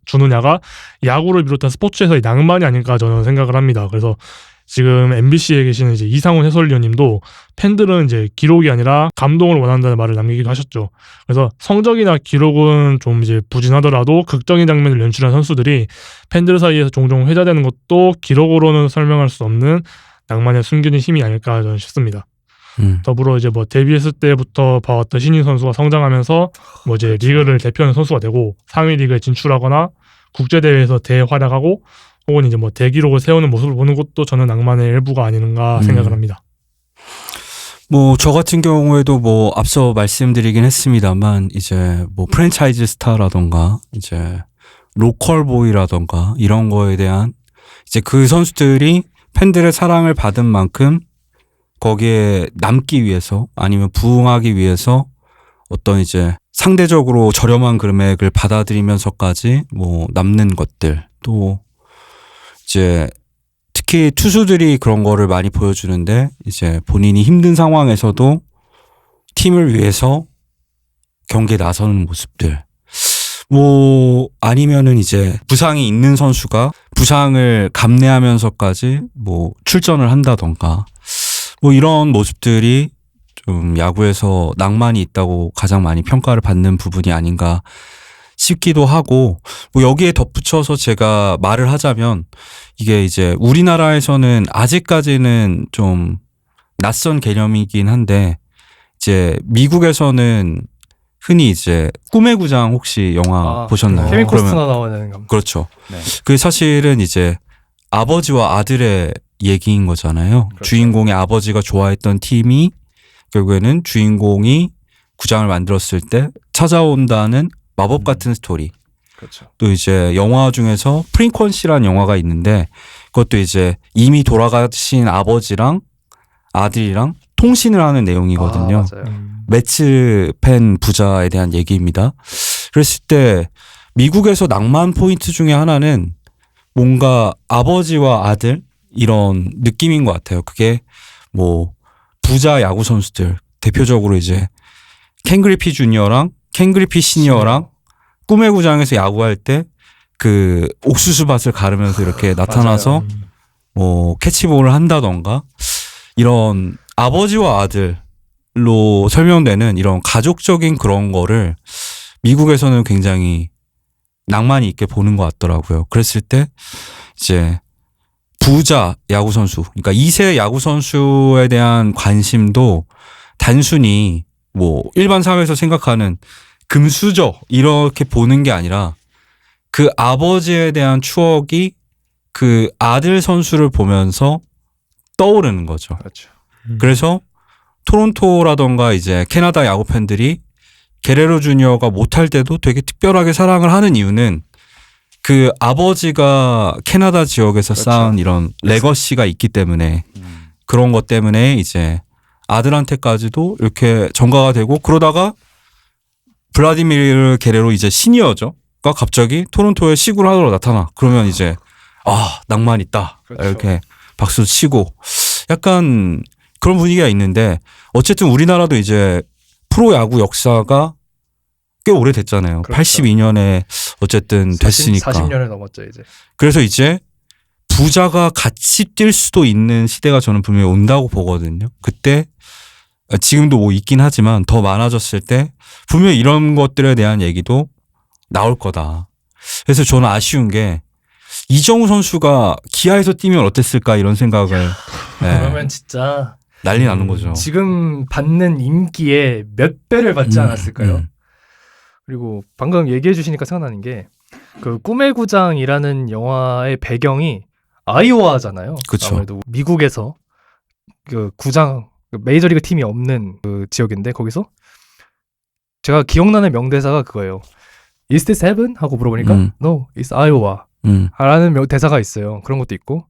주느냐가 야구를 비롯한 스포츠에서의 낭만이 아닐까 저는 생각을 합니다. 그래서 지금 MBC에 계시는 이제 이상훈 해설위원님도 팬들은 이제 기록이 아니라 감동을 원한다는 말을 남기기도 하셨죠. 그래서 성적이나 기록은 좀 이제 부진하더라도 극적인 장면을 연출한 선수들이 팬들 사이에서 종종 회자되는 것도 기록으로는 설명할 수 없는 낭만의 숨겨진 힘이 아닐까 저는 싶습니다. 더불어 이제 뭐 데뷔했을 때부터 봐왔던 신인 선수가 성장하면서 뭐 이제 리그를 대표하는 선수가 되고 상위 리그에 진출하거나 국제 대회에서 대활약하고 혹은 이제 뭐 대기록을 세우는 모습을 보는 것도 저는 낭만의 일부가 아닌가 생각을 합니다. 뭐 저 같은 경우에도 뭐 앞서 말씀드리긴 했습니다만 이제 뭐 프랜차이즈 스타라던가 이제 로컬 보이라던가 이런 거에 대한 이제 그 선수들이 팬들의 사랑을 받은 만큼 거기에 남기 위해서 아니면 부응하기 위해서 어떤 이제 상대적으로 저렴한 금액을 받아들이면서까지 뭐 남는 것들 또 이제 특히 투수들이 그런 거를 많이 보여주는데 이제 본인이 힘든 상황에서도 팀을 위해서 경기에 나서는 모습들 뭐 아니면은 이제 부상이 있는 선수가 부상을 감내하면서까지 뭐 출전을 한다던가 뭐 이런 모습들이 좀 야구에서 낭만이 있다고 가장 많이 평가를 받는 부분이 아닌가 싶기도 하고 뭐 여기에 덧붙여서 제가 말을 하자면 이게 이제 우리나라에서는 아직까지는 좀 낯선 개념이긴 한데 이제 미국에서는 흔히 이제 꿈의 구장 혹시 영화 보셨나요? 케빈 코스트너 나오는 거. 그렇죠. 네. 그 사실은 이제 아버지와 아들의 얘기인 거잖아요. 그렇죠. 주인공의 아버지가 좋아했던 팀이 결국에는 주인공이 구장을 만들었을 때 찾아온다는 마법 같은 스토리. 그렇죠. 또 이제 영화 중에서 프리퀀시라는 영화가 있는데 그것도 이제 이미 돌아가신 아버지랑 아들이랑 통신을 하는 내용이거든요. 맞아요. 매츠 팬 부자에 대한 얘기입니다. 그랬을 때 미국에서 낭만 포인트 중에 하나는 뭔가 아버지와 아들 이런 느낌인 것 같아요. 그게 뭐 부자 야구 선수들 대표적으로 이제 켄 그리피 주니어랑 켄 그리피 시니어랑 꿈의 구장에서 야구할 때 그 옥수수 밭을 가르면서 이렇게 나타나서 뭐 캐치볼을 한다던가 이런 아버지와 아들로 설명되는 이런 가족적인 그런 거를 미국에서는 굉장히 낭만이 있게 보는 것 같더라고요. 그랬을 때 이제 부자 야구 선수, 그러니까 2세 야구 선수에 대한 관심도 단순히 뭐 일반 사회에서 생각하는 금수저 이렇게 보는 게 아니라 그 아버지에 대한 추억이 그 아들 선수를 보면서 떠오르는 거죠. 그렇죠. 그래서 토론토라던가 이제 캐나다 야구 팬들이 게레로 주니어가 못할 때도 되게 특별하게 사랑을 하는 이유는 그 아버지가 캐나다 지역에서 그렇죠. 쌓은 이런 레거시가 있기 때문에 그런 것 때문에 이제 아들한테까지도 이렇게 전가가 되고 그러다가 블라디미르 게레로 이제 시니어죠. 가 갑자기 토론토에 시구를 하러 나타나. 그러면 이제 낭만 있다. 그렇죠. 이렇게 박수 치고 약간 그런 분위기가 있는데 어쨌든 우리나라도 이제 프로야구 역사가 꽤 오래됐잖아요. 그렇죠. 82년에 어쨌든 됐으니까. 40년을 넘었죠 이제. 그래서 이제 부자가 같이 뛸 수도 있는 시대가 저는 분명히 온다고 보거든요. 그때 지금도 뭐 있긴 하지만 더 많아졌을 때 분명히 이런 것들에 대한 얘기도 나올 거다. 그래서 저는 아쉬운 게 이정우 선수가 기아에서 뛰면 어땠을까 이런 생각을 그러면 진짜 난리 나는 거죠. 지금 받는 인기의 몇 배를 받지 않았을까요? 그리고 방금 얘기해 주시니까 생각나는 게 그 꿈의 구장이라는 영화의 배경이 아이오와잖아요. 그쵸. 아무래도 미국에서 그 구장 메이저리그 팀이 없는 그 지역인데 거기서 제가 기억나는 명대사가 그거예요. Is this heaven? 하고 물어보니까 No, it's Iowa. 라는 대사가 있어요. 그런 것도 있고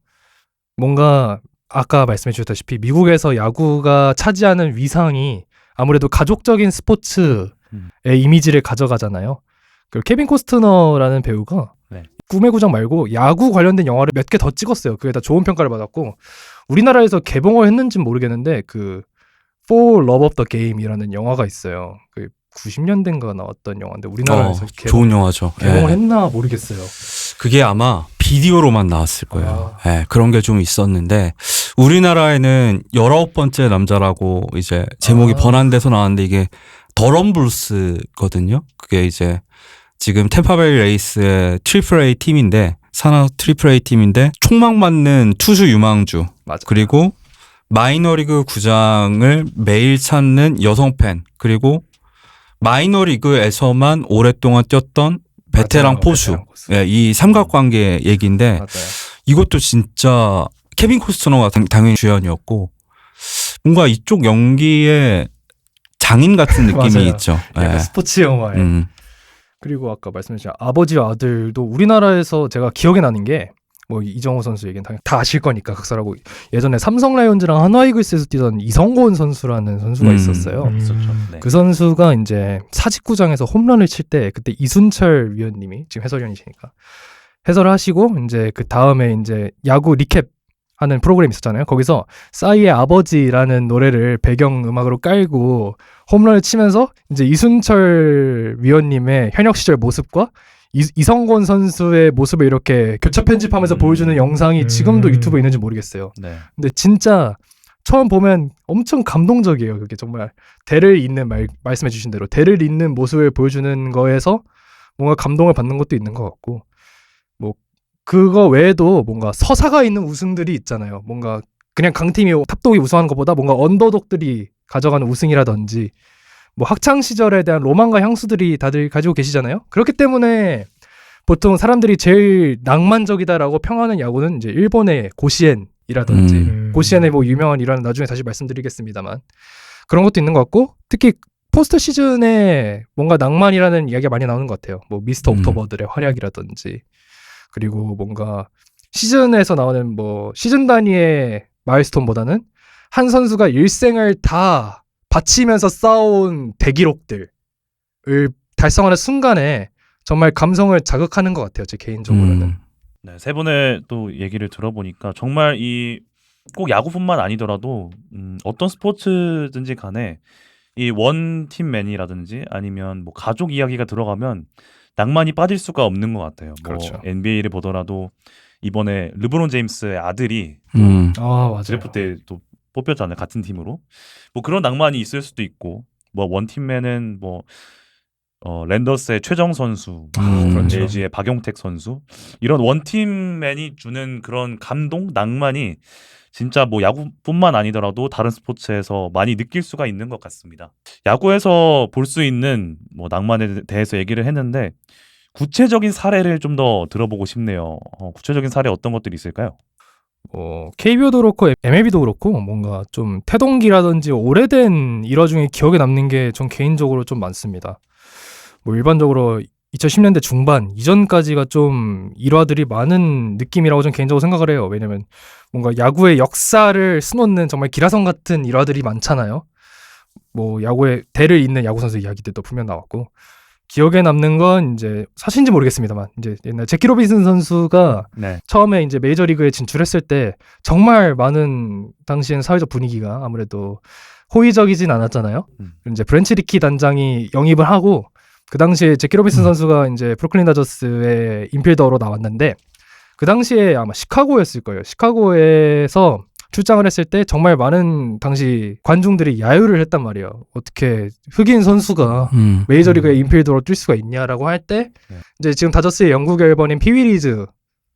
뭔가 아까 말씀해 주셨다시피 미국에서 야구가 차지하는 위상이 아무래도 가족적인 스포츠의 이미지를 가져가잖아요. 그 케빈 코스트너라는 배우가 네. 꿈의 구장 말고 야구 관련된 영화를 몇 개 더 찍었어요. 그게 다 좋은 평가를 받았고 우리나라에서 개봉을 했는지는 모르겠는데 그 For Love of the Game이라는 영화가 있어요. 그 90년대인가 나왔던 영화인데 우리나라에서 좋은 영화죠. 개봉을 예. 했나 모르겠어요. 그게 아마 비디오로만 나왔을 거예요. 예, 그런 게 좀 있었는데 우리나라에는 19번째 남자라고 이제 제목이 번안돼서 나왔는데 이게 더럼블스거든요. 그게 이제 지금 템파베이 레이스의 트리플 A 팀인데 산하 트리플 A 팀인데 총망 맞는 투수 유망주 맞아. 그리고 마이너리그 구장을 매일 찾는 여성 팬 그리고 마이너리그에서만 오랫동안 뛰었던 베테랑 맞아요. 포수. 베테랑 포수. 예, 이 삼각관계 얘기인데 맞아요. 이것도 진짜 케빈 코스터너가 당연히 주연이었고 뭔가 이쪽 연기에 장인 같은 느낌이 맞아요. 있죠. 약간 예. 스포츠 영화에. 그리고 아까 말씀하신 아버지와 아들도 우리나라에서 제가 기억에 나는 게 뭐 이정호 선수 얘기는 당연히 다 아실 거니까 각설하고 예전에 삼성 라이온즈랑 한화 이글스에서 뛰던 이성곤 선수라는 선수가 있었어요. 있었죠. 네. 그 선수가 이제 사직구장에서 홈런을 칠 때 그때 이순철 위원님이 지금 해설위원이시니까 해설을 하시고 이제 그 다음에 이제 야구 리캡 하는 프로그램 있었잖아요. 거기서 싸이의 아버지라는 노래를 배경 음악으로 깔고 홈런을 치면서 이제 이순철 위원님의 현역 시절 모습과 이성곤 선수의 모습을 이렇게 교차 편집하면서 보여주는 영상이 지금도 유튜브에 있는지 모르겠어요. 네. 근데 진짜 처음 보면 엄청 감동적이에요. 그게 정말 대를 잇는 말씀해 주신 대로 대를 잇는 모습을 보여주는 거에서 뭔가 감동을 받는 것도 있는 것 같고 뭐 그거 외에도 뭔가 서사가 있는 우승들이 있잖아요. 뭔가 그냥 강팀이 탑독이 우승하는 것보다 뭔가 언더독들이 가져가는 우승이라든지 뭐 학창 시절에 대한 로망과 향수들이 다들 가지고 계시잖아요. 그렇기 때문에 보통 사람들이 제일 낭만적이다라고 평하는 야구는 이제 일본의 고시엔이라든지 고시엔의 뭐 유명한 일화는 나중에 다시 말씀드리겠습니다만 그런 것도 있는 것 같고 특히 포스트 시즌에 뭔가 낭만이라는 이야기가 많이 나오는 것 같아요. 뭐 미스터 옥토버들의 활약이라든지 그리고 뭔가 시즌에서 나오는 뭐 시즌 단위의 마일스톤보다는 한 선수가 일생을 다 바치면서 쌓아온 대기록들을 달성하는 순간에 정말 감성을 자극하는 것 같아요. 제 개인적으로는. 네, 세 분의 또 얘기를 들어보니까 정말 이 꼭 야구뿐만 아니더라도 어떤 스포츠든지 간에 이 원팀맨이라든지 아니면 뭐 가족 이야기가 들어가면 낭만이 빠질 수가 없는 것 같아요. 그렇죠. 뭐 NBA를 보더라도 이번에 르브론 제임스의 아들이 아 맞아요. 드래프트 때 또 뽑혔잖아요. 같은 팀으로. 뭐 그런 낭만이 있을 수도 있고 뭐 원팀맨은 뭐 랜더스의 최정 선수, 그렇죠. LG의 박용택 선수 이런 원팀맨이 주는 그런 감동, 낭만이 진짜 뭐 야구뿐만 아니더라도 다른 스포츠에서 많이 느낄 수가 있는 것 같습니다. 야구에서 볼 수 있는 뭐 낭만에 대해서 얘기를 했는데 구체적인 사례를 좀 더 들어보고 싶네요. 구체적인 사례 어떤 것들이 있을까요? KBO도 그렇고 MLB도 그렇고 뭔가 좀 태동기라든지 오래된 일화 중에 기억에 남는 게 전 개인적으로 좀 많습니다. 뭐 일반적으로 2010년대 중반 이전까지가 좀 일화들이 많은 느낌이라고 전 개인적으로 생각을 해요. 왜냐면 뭔가 야구의 역사를 수놓는 정말 기라성 같은 일화들이 많잖아요. 뭐 야구의 대를 잇는 야구 선수 이야기들도 분명 나왔고 기억에 남는 건 이제 사실인지 모르겠습니다만 이제 옛날 제키 로빈슨 선수가 네. 처음에 이제 메이저리그에 진출했을 때 정말 많은 당시엔 사회적 분위기가 아무래도 호의적이진 않았잖아요. 이제 브랜치 리키 단장이 영입을 하고 그 당시에 제키 로빈슨 선수가 이제 브루클린 다저스의 인필더로 나왔는데 그 당시에 아마 시카고였을 거예요. 시카고에서 출장을 했을 때 정말 많은 당시 관중들이 야유를 했단 말이에요. 어떻게 흑인 선수가 메이저리그의 인필더로 뛸 수가 있냐라고 할 때 이제 지금 다저스의 영국 앨범인 피윌리즈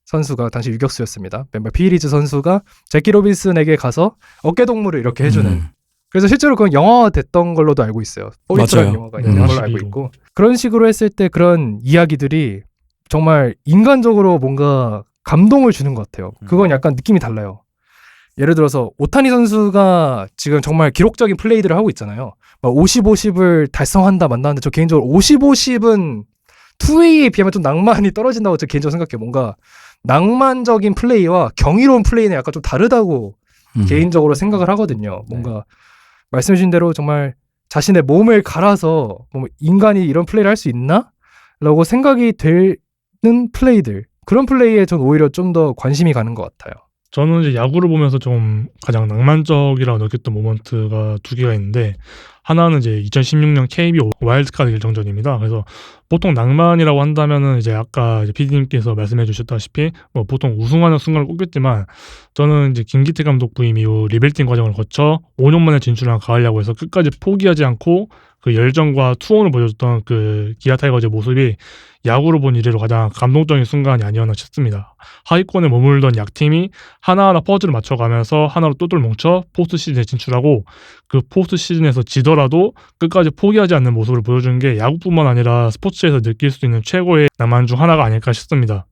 선수가 당시 유격수였습니다. 멤버 피윌리즈 선수가 제키 로빈슨에게 가서 어깨 동무를 이렇게 해주는 그래서 실제로 그건 영화화 됐던 걸로도 알고 있어요. 포리스라는 영화가 있는 걸로 알고 있고 그런 식으로 했을 때 그런 이야기들이 정말 인간적으로 뭔가 감동을 주는 것 같아요. 그건 약간 느낌이 달라요. 예를 들어서 오타니 선수가 지금 정말 기록적인 플레이들을 하고 있잖아요. 막 50-50을 달성한다 만나는데 저 개인적으로 50-50은 2A에 비하면 좀 낭만이 떨어진다고 저 개인적으로 생각해요. 뭔가 낭만적인 플레이와 경이로운 플레이는 약간 좀 다르다고 개인적으로 생각을 하거든요. 뭔가 말씀 주신 대로 정말 자신의 몸을 갈아서 뭐 인간이 이런 플레이를 할 수 있나? 라고 생각이 되는 플레이들 그런 플레이에 전 오히려 좀 더 관심이 가는 것 같아요. 저는 이제 야구를 보면서 좀 가장 낭만적이라고 느꼈던 모먼트가 두 개가 있는데, 하나는 이제 2016년 KBO 와일드카드 결정전입니다. 그래서 보통 낭만이라고 한다면은 이제 아까 PD님께서 말씀해 주셨다시피 뭐 보통 우승하는 순간을 꼽겠지만, 저는 이제 김기태 감독 부임 이후 리빌딩 과정을 거쳐 5년 만에 진출한 가을 야구에서 끝까지 포기하지 않고 그 열정과 투혼을 보여줬던 그 기아 타이거즈의 모습이 야구로 본 이래로 가장 감동적인 순간이 아니었나 싶습니다. 하위권에 머물던 약팀이 하나하나 퍼즐을 맞춰가면서 하나로 똘똘 뭉쳐 포스트 시즌에 진출하고, 그 포스트 시즌에서 지더라도 끝까지 포기하지 않는 모습을 보여준 게 야구뿐만 아니라 스포츠에서 느낄 수 있는 최고의 낭만 중 하나가 아닐까 싶습니다.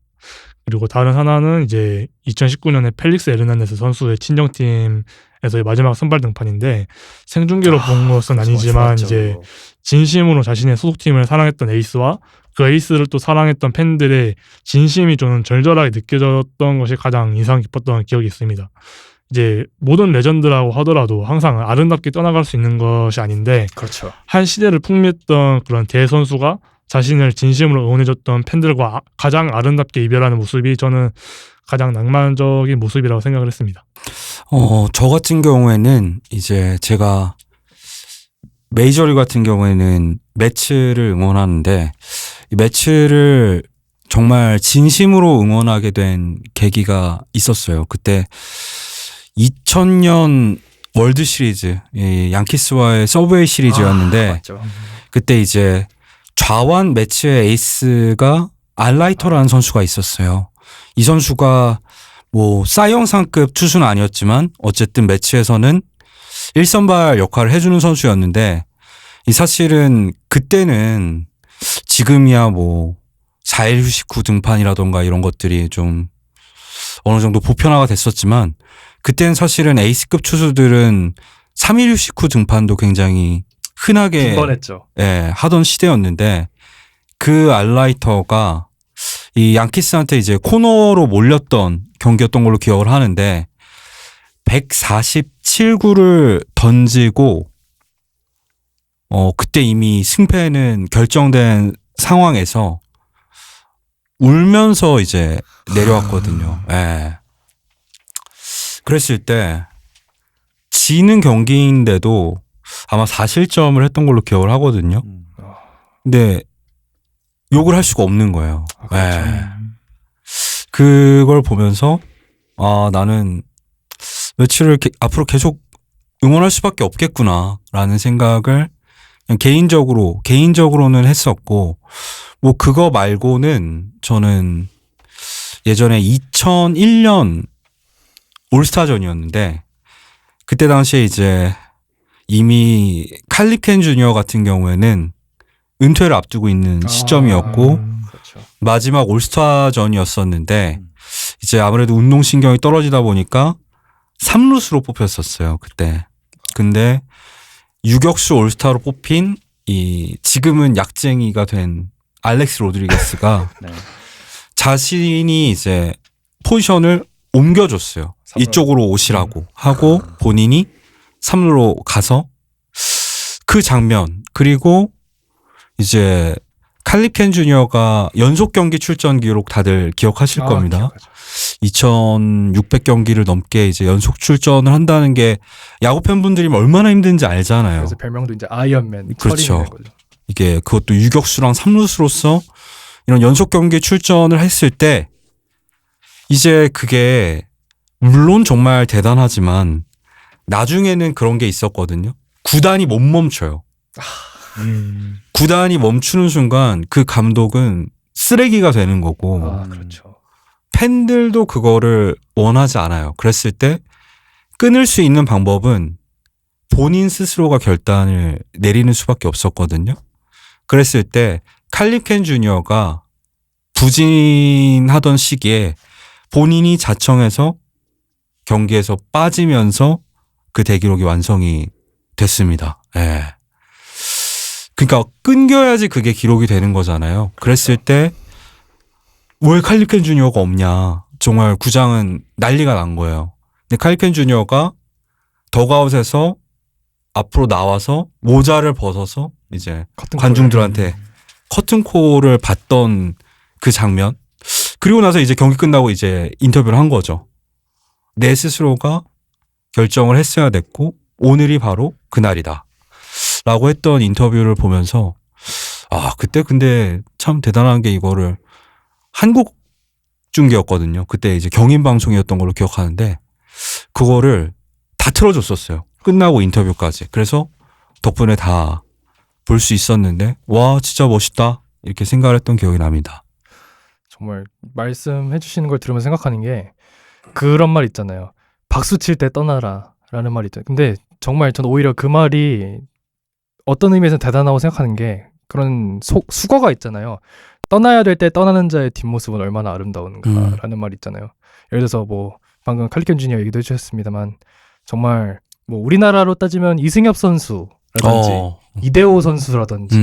그리고 다른 하나는 이제 2019년에 펠릭스 에르난데스 선수의 친정팀에서의 마지막 선발 등판인데, 생중계로 본 것은 아니지만 이제 진심으로 자신의 소속팀을 사랑했던 에이스와 그 에이스를 또 사랑했던 팬들의 진심이 저는 절절하게 느껴졌던 것이 가장 인상 깊었던 기억이 있습니다. 이제 모든 레전드라고 하더라도 항상 아름답게 떠나갈 수 있는 것이 아닌데, 그렇죠. 한 시대를 풍미했던 그런 대선수가 자신을 진심으로 응원해줬던 팬들과 가장 아름답게 이별하는 모습이 저는 가장 낭만적인 모습이라고 생각을 했습니다. 저 같은 경우에는 이제 제가 메이저리그 같은 경우에는 매츠를 응원하는데, 이 매츠를 정말 진심으로 응원하게 된 계기가 있었어요. 그때 2000년 월드 시리즈, 양키스와의 서브웨이 시리즈였는데, 맞죠. 그때 이제 좌완 매치의 에이스가 알라이터라는 선수가 있었어요. 이 선수가 뭐 사이영상급 투수는 아니었지만 어쨌든 매치에서는 1선발 역할을 해주는 선수였는데, 이 사실은 그때는 지금이야 뭐 4일 휴식 후 등판이라던가 이런 것들이 좀 어느 정도 보편화가 됐었지만, 그때는 사실은 에이스급 투수들은 3일 휴식 후 등판도 굉장히 흔하게 빈번했죠. 하던 시대였는데, 그 알라이터가 이 양키스한테 이제 코너로 몰렸던 경기였던 걸로 기억을 하는데, 147구를 던지고 그때 이미 승패는 결정된 상황에서 울면서 이제 내려왔거든요. 그랬을 때 지는 경기인데도 아마 4실점을 했던 걸로 기억을 하거든요. 근데 욕을 할 수가 없는 거예요. 그걸 보면서 나는 매치를 앞으로 계속 응원할 수밖에 없겠구나라는 생각을 그냥 개인적으로는 했었고, 뭐 그거 말고는 저는 예전에 2001년 올스타전이었는데, 그때 당시에 이제 이미 칼리켄 주니어 같은 경우에는 은퇴를 앞두고 있는 시점이었고, 그렇죠. 마지막 올스타전이었었는데, 이제 아무래도 운동신경이 떨어지다 보니까 3루수로 뽑혔었어요, 그때. 근데 유격수 올스타로 뽑힌 이 지금은 약쟁이가 된 알렉스 로드리게스가 네. 자신이 이제 포지션을 옮겨줬어요. 이쪽으로 오시라고 하고 본인이 3루로 가서 그 장면, 그리고 이제 칼리켄 주니어가 연속 경기 출전 기록 다들 기억하실 겁니다. 기억하죠. 2600경기를 넘게 이제 연속 출전을 한다는 게 야구 팬분들이 얼마나 힘든지 알잖아요. 그래서 별명도 이제 아이언맨. 그렇죠. 이게 그것도 유격수랑 3루수로서 이런 연속 경기 출전을 했을 때, 이제 그게 물론 정말 대단하지만 나중에는 그런 게 있었거든요. 구단이 못 멈춰요. 구단이 멈추는 순간 그 감독은 쓰레기가 되는 거고, 그렇죠. 팬들도 그거를 원하지 않아요. 그랬을 때 끊을 수 있는 방법은 본인 스스로가 결단을 내리는 수밖에 없었거든요. 그랬을 때 칼리켄 주니어가 부진하던 시기에 본인이 자청해서 경기에서 빠지면서 그 대기록이 완성이 됐습니다. 그러니까 끊겨야지 그게 기록이 되는 거잖아요. 그랬을 때 왜 칼리켄 주니어가 없냐. 정말 구장은 난리가 난 거예요. 근데 칼리켄 주니어가 덕아웃에서 앞으로 나와서 모자를 벗어서 이제 관중들한테 커튼콜을 받던 그 장면, 그리고 나서 이제 경기 끝나고 이제 인터뷰를 한 거죠. 내 스스로가 결정을 했어야 됐고 오늘이 바로 그날이다. 라고 했던 인터뷰를 보면서 그때 근데 참 대단한 게 이거를 한국 중계였거든요. 그때 이제 경인 방송이었던 걸로 기억하는데 그거를 다 틀어줬었어요. 끝나고 인터뷰까지. 그래서 덕분에 다 볼 수 있었는데 와 진짜 멋있다 이렇게 생각을 했던 기억이 납니다. 정말 말씀해 주시는 걸 들으면 생각하는 게 그런 말 있잖아요. 박수 칠 때 떠나라 라는 말이 있죠. 근데 정말 저는 오히려 그 말이 어떤 의미에서 대단하다고 생각하는 게 그런 수거가 있잖아요. 떠나야 될 때 떠나는 자의 뒷모습은 얼마나 아름다운가라는 말이 있잖아요. 예를 들어서 뭐 방금 칼리켄 주니어 얘기도 해주셨습니다만 정말 뭐 우리나라로 따지면 이승엽 선수라든지 이대호 선수라든지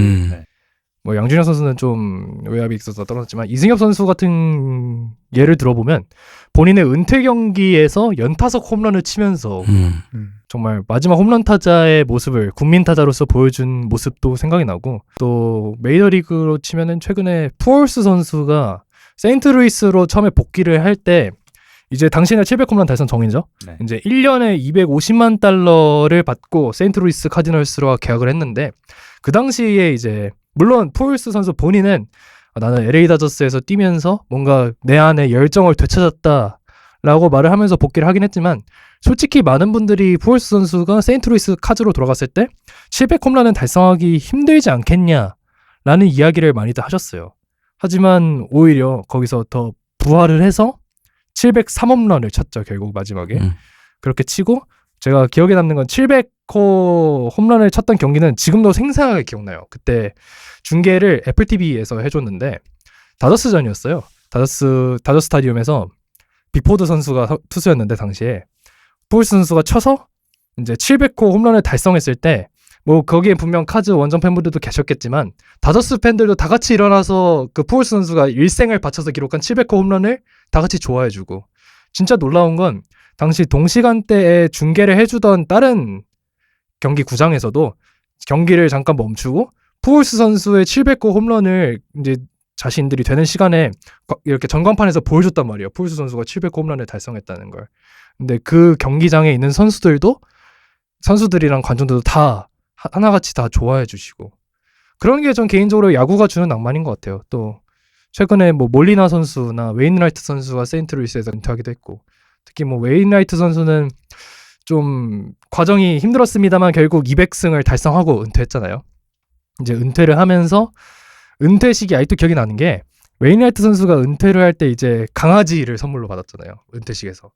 뭐 양준혁 선수는 좀 외압이 있어서 떨어졌지만 이승엽 선수 같은 예를 들어보면 본인의 은퇴 경기에서 연타석 홈런을 치면서 정말 마지막 홈런 타자의 모습을 국민 타자로서 보여준 모습도 생각이 나고 또 메이저리그로 치면은 최근에 푸얼스 선수가 세인트루이스로 처음에 복귀를 할 때 이제 당신의 700홈런 달성 정이죠. 네. 이제 1년에 250만 달러를 받고 세인트루이스 카디널스와 계약을 했는데 그 당시에 이제 물론 푸얼스 선수 본인은 나는 LA 다저스에서 뛰면서 뭔가 내 안에 열정을 되찾았다라고 말을 하면서 복귀를 하긴 했지만 솔직히 많은 분들이 푸얼스 선수가 세인트루이스 카즈로 돌아갔을 때 700홈런은 달성하기 힘들지 않겠냐라는 이야기를 많이들 하셨어요. 하지만 오히려 거기서 더 부활을 해서 703홈런을 쳤죠. 결국 마지막에. 그렇게 치고 제가 기억에 남는 건 700호 홈런을 쳤던 경기는 지금도 생생하게 기억나요. 그때 중계를 애플 TV에서 해줬는데 다저스전이었어요. 다저스 스타디움에서 빅포드 선수가 투수였는데 당시에 푸얼스 선수가 쳐서 이제 700호 홈런을 달성했을 때 뭐 거기에 분명 카즈 원정 팬분들도 계셨겠지만 다저스 팬들도 다 같이 일어나서 그 푸얼스 선수가 일생을 바쳐서 기록한 700호 홈런을 다 같이 좋아해주고 진짜 놀라운 건 당시 동시간대에 중계를 해주던 다른 경기 구장에서도 경기를 잠깐 멈추고 푸얼스 선수의 700호 홈런을 이제 자신들이 되는 시간에 이렇게 전광판에서 보여줬단 말이에요. 푸얼스 선수가 700호 홈런을 달성했다는 걸. 근데 그 경기장에 있는 선수들이랑 관중들도 다 하나같이 다 좋아해 주시고 그런 게 전 개인적으로 야구가 주는 낭만인 것 같아요. 또 최근에 뭐 몰리나 선수나 웨인라이트 선수가 세인트루이스에서 은퇴하기도 했고 특히 뭐 웨인라이트 선수는 좀 과정이 힘들었습니다만 결국 200승을 달성하고 은퇴했잖아요. 이제 은퇴를 하면서 은퇴식이 아직도 기억이 나는 게 웨인라이트 선수가 은퇴를 할 때 이제 강아지를 선물로 받았잖아요. 은퇴식에서.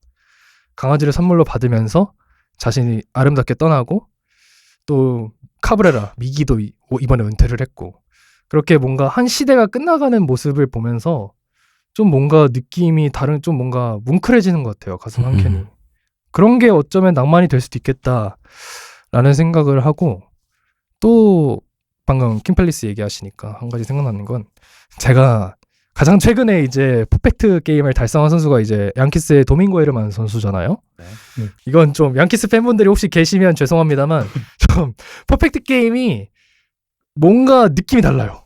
강아지를 선물로 받으면서 자신이 아름답게 떠나고 또 카브레라, 미기도 이번에 은퇴를 했고 그렇게 뭔가 한 시대가 끝나가는 모습을 보면서 좀 뭔가 느낌이 다른 좀 뭔가 뭉클해지는 것 같아요. 가슴 한켠이. 그런 게 어쩌면 낭만이 될 수도 있겠다라는 생각을 하고 또 방금 킹펠리스 얘기하시니까 한 가지 생각나는 건 제가 가장 최근에 이제 퍼펙트 게임을 달성한 선수가 이제 양키스의 도밍고 헤르만 선수잖아요. 네. 이건 좀 양키스 팬분들이 혹시 계시면 죄송합니다만 좀 퍼펙트 게임이 뭔가 느낌이 달라요.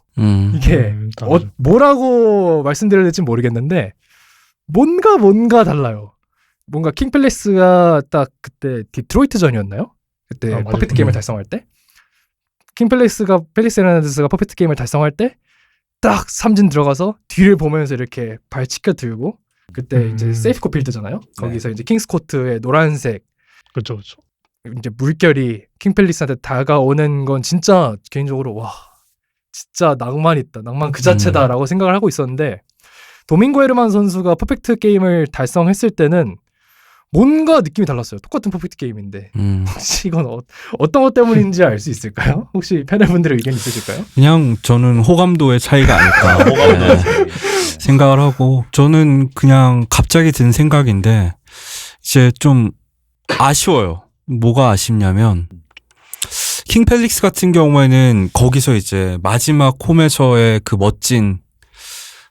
이게 뭐라고 말씀드려야 될지 모르겠는데 뭔가 달라요. 뭔가 킹펠리스가 딱 그때 디트로이트전이었나요? 그때 퍼펙트 게임을 달성할 때 펠리스 헤르난데스가 퍼펙트 게임을 달성할 때 딱 삼진 들어가서 뒤를 보면서 이렇게 발 치켜 들고 그때 이제 세이프코 필드잖아요. 거기서 이제 킹스 코트의 노란색 그렇죠. 이제 물결이 킹펠리스한테 다가오는 건 진짜 개인적으로 와 진짜 낭만 있다. 낭만 그 자체다라고 생각을 하고 있었는데 도밍고 헤르만 선수가 퍼펙트 게임을 달성했을 때는 뭔가 느낌이 달랐어요. 똑같은 퍼펙트 게임인데 혹시 이건 어떤 것 때문인지 알 수 있을까요? 혹시 패널분들의 의견 있으실까요? 그냥 저는 호감도의 차이가 아닐까 네. 생각을 하고 저는 그냥 갑자기 든 생각인데 이제 좀 아쉬워요. 뭐가 아쉽냐면 킹펠릭스 같은 경우에는 거기서 이제 마지막 홈에서의 그 멋진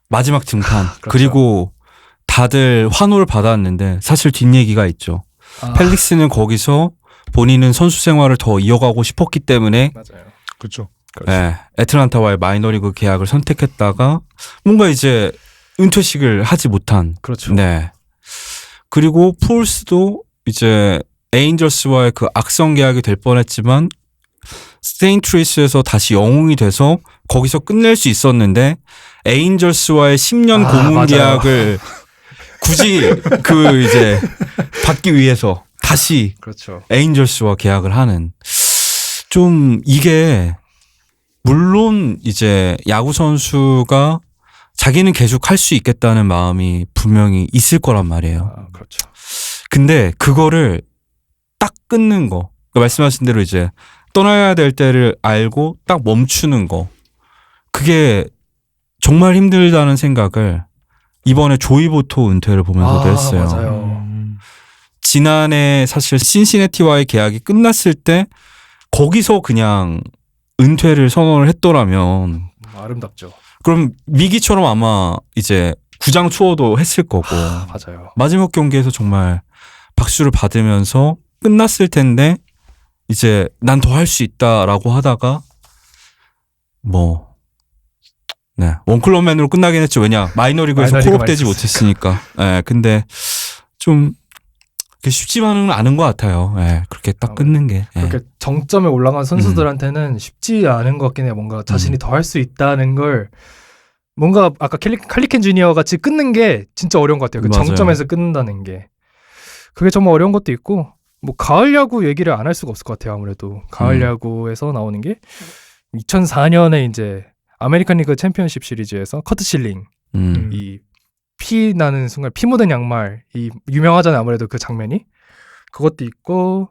마지막 등판 그렇죠. 그리고 다들 환호를 받았는데 사실 뒷얘기가 있죠. 펠릭스는 거기서 본인은 선수 생활을 더 이어가고 싶었기 때문에 맞아요. 그렇죠. 네, 애틀란타와의 마이너리그 계약을 선택했다가 뭔가 이제 은퇴식을 하지 못한. 그렇죠. 네. 그리고 폴스도 이제 에인절스와의 그 악성 계약이 될 뻔했지만 세인트루이스에서 다시 영웅이 돼서 거기서 끝낼 수 있었는데 에인절스와의 10년 고문 맞아요. 계약을 굳이 그 이제 받기 위해서 다시 그렇죠. 에인절스와 계약을 하는 좀 이게 물론 이제 야구 선수가 자기는 계속 할 수 있겠다는 마음이 분명히 있을 거란 말이에요. 그렇죠. 근데 그거를 딱 끊는 거. 그러니까 말씀하신 대로 이제 떠나야 될 때를 알고 딱 멈추는 거. 그게 정말 힘들다는 생각을 이번에 조이보토 은퇴를 보면서도 했어요. 맞아요. 지난해 사실 신시내티와의 계약이 끝났을 때 거기서 그냥 은퇴를 선언을 했더라면 아름답죠. 그럼 미기처럼 아마 이제 구장 투어도 했을 거고 맞아요. 마지막 경기에서 정말 박수를 받으면서 끝났을 텐데 이제 난 더 할 수 있다라고 하다가 뭐 네, 원클럽맨으로 끝나긴 했죠. 왜냐 마이너리그에서 마이너리그 콜업되지 많이 못했으니까. 네, 근데 좀 쉽지만은 않은 것 같아요. 네, 그렇게 딱 끊는 게. 네. 그렇게 정점에 올라간 선수들한테는 쉽지 않은 것 같긴 해요. 뭔가 자신이 더 할 수 있다는 걸 뭔가 아까 칼리켄 주니어 같이 끊는 게 진짜 어려운 것 같아요. 그 맞아요. 정점에서 끊는다는 게. 그게 정말 어려운 것도 있고 뭐 가을 야구 얘기를 안 할 수가 없을 것 같아요. 아무래도 가을 야구에서 나오는 게 2004년에 이제 아메리칸 리그 챔피언십 시리즈에서 커트 실링 이 피 나는 순간 피 묻은 양말 이 유명하잖아요. 아무래도 그 장면이 그것도 있고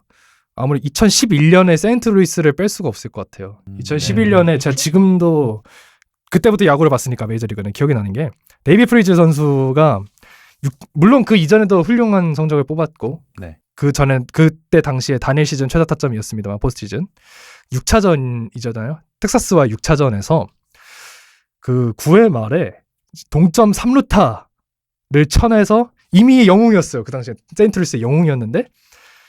아무리 2011년에 세인트루이스를 뺄 수가 없을 것 같아요. 2011년에 제가 지금도 그때부터 야구를 봤으니까 메이저리그는 기억이 나는 게 데이비 프리즈 선수가 물론 그 이전에도 훌륭한 성적을 뽑았고 네. 그 전에 그때 당시에 단일 시즌 최다 타점이었습니다만 포스트시즌 6차전이잖아요. 텍사스와 6차전에서 그 9회 말에 동점 3루타를 쳐내서 이미 영웅이었어요. 그 당시에 세인트루이스의 영웅이었는데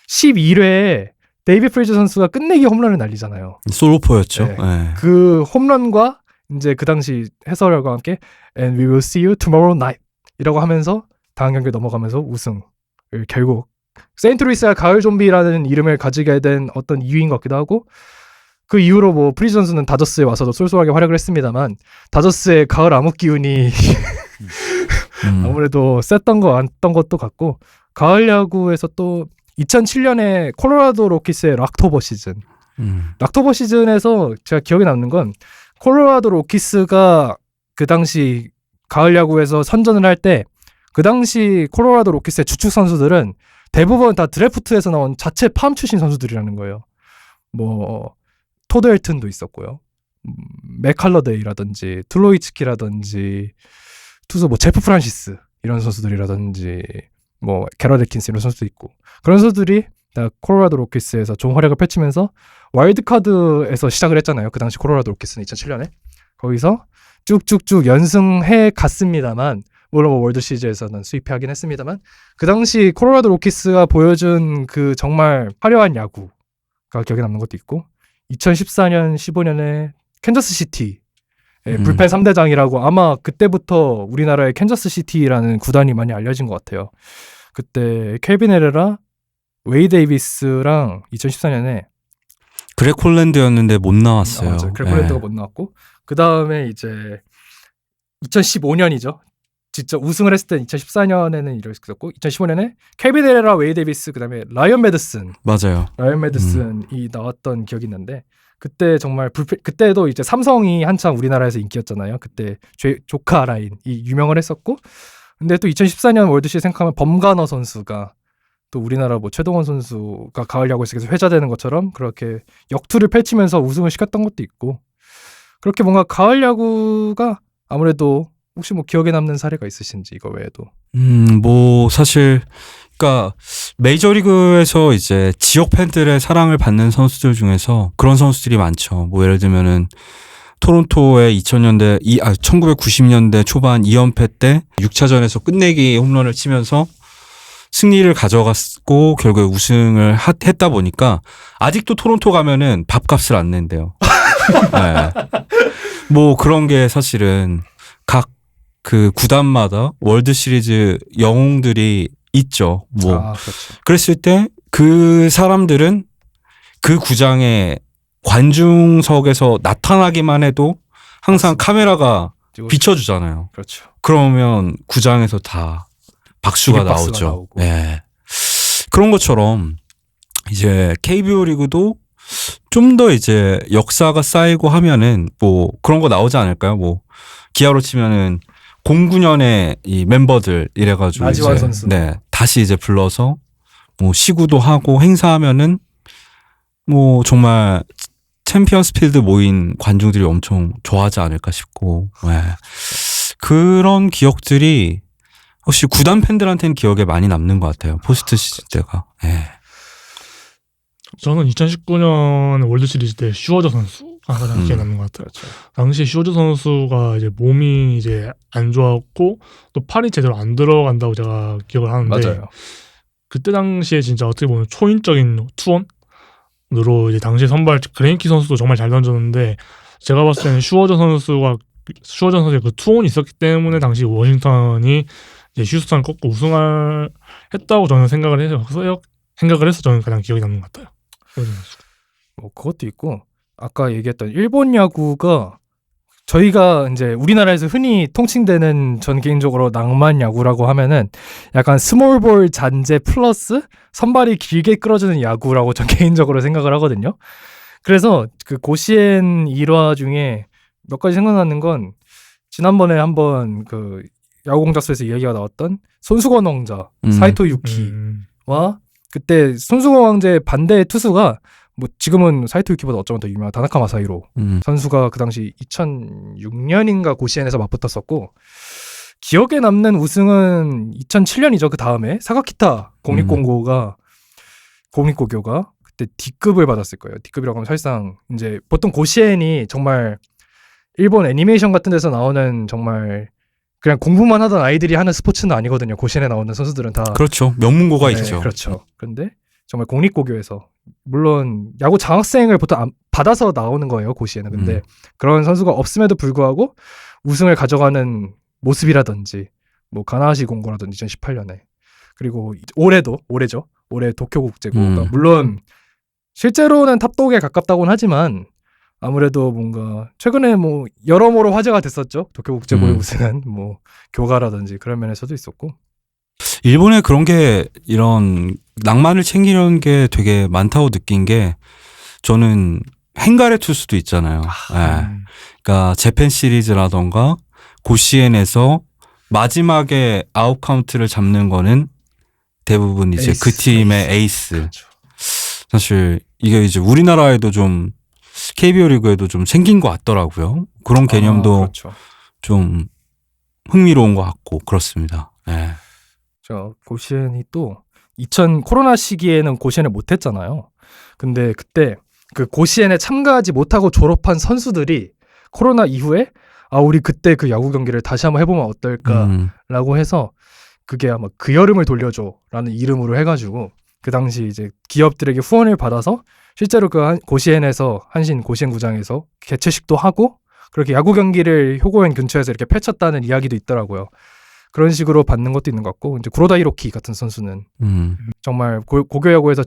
11회에 데이비 프리즈 선수가 끝내기 홈런을 날리잖아요. 솔로포였죠. 네. 네. 그 홈런과 이제 그 당시 해설과 함께 And we will see you tomorrow night 이라고 하면서 다음 경기에 넘어가면서 우승을 결국 세인트루이스가 가을 좀비라는 이름을 가지게 된 어떤 이유인 것 같기도 하고 그 이후로 뭐 프리즈 선수는 다저스에 와서도 쏠쏠하게 활약을 했습니다만 다저스의 가을 암흑 기운이 아무래도 셌던 거 안던 것도 같고 가을 야구에서 또 2007년에 콜로라도 로키스의 락토버 시즌 락토버 시즌에서 제가 기억에 남는 건 콜로라도 로키스가 그 당시 가을 야구에서 선전을 할 때 그 당시 콜로라도 로키스의 주축 선수들은 대부분 다 드래프트에서 나온 자체 팜 출신 선수들이라는 거예요. 뭐 토드 헬튼도 있었고요. 맥칼러데이라든지 툴로이츠키라든지 투수 뭐 제프 프란시스 이런 선수들이라든지 뭐 게러드 애킨스 이런 선수도 있고 그런 선수들이 다 콜로라도 로키스에서 좋은 활약을 펼치면서 와일드카드에서 시작을 했잖아요. 그 당시 콜로라도 로키스는 2007년에 거기서 쭉쭉쭉 연승해 갔습니다만 물론 뭐 월드 시리즈에서는 수입하긴 했습니다만 그 당시 콜로라도 로키스가 보여준 그 정말 화려한 야구가 기억에 남는 것도 있고 2014년 15년에 캔자스 시티 불펜 3대장이라고 아마 그때부터 우리나라의 캔자스 시티라는 구단이 많이 알려진 것 같아요. 그때 켈빈 헤레라, 웨이 데이비스랑 2014년에 그렉 홀랜드였는데 못 나왔어요. 맞아요. 그렉 홀랜드가 못 나왔고 그 다음에 이제 2015년이죠. 진짜 우승을 했을 때 2014년에는 이랬었고 2015년에 켈빈 헤레라, 웨이 데이비스 그다음에 라이언 메드슨 맞아요. 라이언 메드슨이 나왔던 기억이 있는데 그때 정말 그때도 이제 삼성이 한창 우리나라에서 인기였잖아요. 그때 조카 라인이 유명을 했었고 근데 또 2014년 월드시리즈 생각하면 범가너 선수가 또 우리나라 뭐 최동원 선수가 가을 야구에서 계속 회자되는 것처럼 그렇게 역투를 펼치면서 우승을 시켰던 것도 있고 그렇게 뭔가 가을 야구가 아무래도 혹시 뭐 기억에 남는 사례가 있으신지 이거 외에도 뭐 사실 그러니까 메이저리그에서 이제 지역 팬들의 사랑을 받는 선수들 중에서 그런 선수들이 많죠. 뭐 예를 들면은 토론토의 1990년대 초반 2연패 때 6차전에서 끝내기 홈런을 치면서 승리를 가져갔고 결국에 우승을 했다 보니까 아직도 토론토 가면은 밥값을 안 낸대요. 네. 뭐 그런 게 사실은 각 그 구단마다 월드 시리즈 영웅들이 있죠. 뭐 그렇죠. 그랬을 때 그 사람들은 그 구장의 관중석에서 나타나기만 해도 항상 맞습니다. 카메라가 비춰주잖아요. 그렇죠. 그러면 구장에서 다 박수가 기립박수가 나오죠. 나오고. 네. 그런 것처럼 이제 KBO 리그도 좀 더 이제 역사가 쌓이고 하면은 뭐 그런 거 나오지 않을까요? 뭐 기아로 치면은 09년에 이 멤버들 이래가지고 나지완 이제 선수. 네 다시 이제 불러서 뭐 시구도 하고 행사하면은 뭐 정말 챔피언스 필드 모인 관중들이 엄청 좋아하지 않을까 싶고 네. 그런 기억들이 혹시 구단 팬들한테는 기억에 많이 남는 것 같아요. 포스트 시즌 때가. 네. 저는 2019년 월드 시리즈 때 슈워저 선수가 가장 기억에 남는 것 같아요. 그렇죠. 당시 슈워저 선수가 이제 몸이 이제 안 좋았고 또 팔이 제대로 안 들어간다고 제가 기억을 하는데 맞아요. 그때 당시에 진짜 어떻게 보면 초인적인 투원으로 이제 당시 선발 그레인키 선수도 정말 잘 던졌는데 제가 봤을 때는 슈워저 선수의 그 투혼이 있었기 때문에 당시 워싱턴이 이제 휴스턴을 꺾고 우승을 했다고 저는 생각을 해서 저는 가장 기억에 남는 것 같아요. 뭐 그것도 있고 아까 얘기했던 일본 야구가 저희가 이제 우리나라에서 흔히 통칭되는 전 개인적으로 낭만 야구라고 하면은 약간 스몰볼 잔재 플러스 선발이 길게 끌어주는 야구라고 전 개인적으로 생각을 하거든요. 그래서 그 고시엔 일화 중에 몇 가지 생각나는 건 지난번에 한번 그 야구공작소에서 이야기가 나왔던 손수건 왕자 사이토 유키와 그때 손수건 왕자의 반대 투수가 뭐 지금은 사이토 유키보다 어쩌면 더 유명한 다나카 마사히로 선수가 그 당시 2006년인가 고시엔에서 맞붙었었고 기억에 남는 우승은 2007년이죠. 그 다음에 사가키타 공립고교가 그때 D급을 받았을 거예요. D급이라고 하면 사실상 이제 보통 고시엔이 정말 일본 애니메이션 같은 데서 나오는 정말 그냥 공부만 하던 아이들이 하는 스포츠는 아니거든요. 고시엔에 나오는 선수들은 다 그렇죠. 명문고가 네, 있죠. 그렇죠. 근데 정말 공립고교에서 물론 야구 장학생을 보통 받아서 나오는 거예요. 고시에는. 근데 그런 선수가 없음에도 불구하고 우승을 가져가는 모습이라든지 뭐 가나하시 공고라든지 2018년에 그리고 올해죠. 올해 도쿄국제고 물론 실제로는 탑독에 가깝다고는 하지만 아무래도 뭔가 최근에 뭐 여러모로 화제가 됐었죠. 도쿄국제고의 우승은 뭐 교가라든지 그런 면에서도 있었고. 일본에 그런 게 이런 낭만을 챙기려는 게 되게 많다고 느낀 게 저는 행가레 투수도 있잖아요. 네. 그러니까 재팬 시리즈라던가 고시엔에서 마지막에 아웃 카운트를 잡는 거는 대부분 이제 그 팀의 에이스. 그렇죠. 사실 이게 이제 우리나라에도 좀 KBO 리그에도 좀 생긴 것 같더라고요. 그런 개념도 그렇죠. 좀 흥미로운 것 같고 그렇습니다. 네. 고시엔이 또 2000 코로나 시기에는 고시엔을 못했잖아요. 근데 그때 그 고시엔에 참가하지 못하고 졸업한 선수들이 코로나 이후에 우리 그때 그 야구 경기를 다시 한번 해보면 어떨까라고 해서 그게 아마 그 여름을 돌려줘라는 이름으로 해가지고 그 당시 이제 기업들에게 후원을 받아서 실제로 그 고시엔에서 한신 고시엔 구장에서 개최식도 하고 그렇게 야구 경기를 효고현 근처에서 이렇게 펼쳤다는 이야기도 있더라고요. 그런 식으로 받는 것도 있는 것 같고 이제 구로다 히로키 같은 선수는 정말 고교 야구에서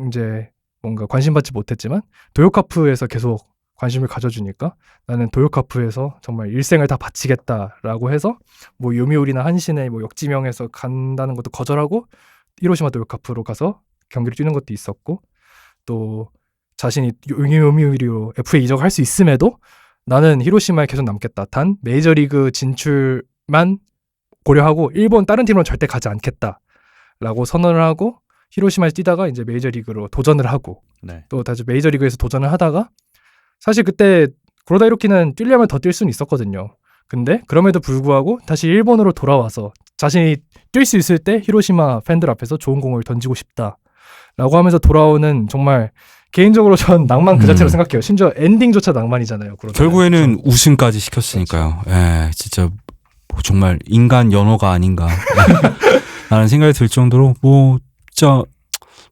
이제 뭔가 관심받지 못했지만 도요카프에서 계속 관심을 가져주니까 나는 도요카프에서 정말 일생을 다 바치겠다라고 해서 뭐 요미우리나 한신의 뭐 역지명에서 간다는 것도 거절하고 히로시마 도요카프로 가서 경기를 뛰는 것도 있었고 또 자신이 요미우리로 FA 이적할 수 있음에도 나는 히로시마에 계속 남겠다. 단 메이저리그 진출만 고려하고 일본 다른 팀으로 절대 가지 않겠다라고 선언을 하고 히로시마에서 뛰다가 이제 메이저리그로 도전을 하고 네. 또 다시 메이저리그에서 도전을 하다가 사실 그때 구로다 히로키는 뛰려면 더 뛸 수는 있었거든요. 근데 그럼에도 불구하고 다시 일본으로 돌아와서 자신이 뛸 수 있을 때 히로시마 팬들 앞에서 좋은 공을 던지고 싶다라고 하면서 돌아오는 정말 개인적으로 전 낭만 그 자체로 생각해요. 심지어 엔딩조차 낭만이잖아요. 결국에는 우승까지 시켰으니까요. 그렇죠. 예, 진짜 정말 인간 연어가 아닌가 라는 생각이 들 정도로 뭐 진짜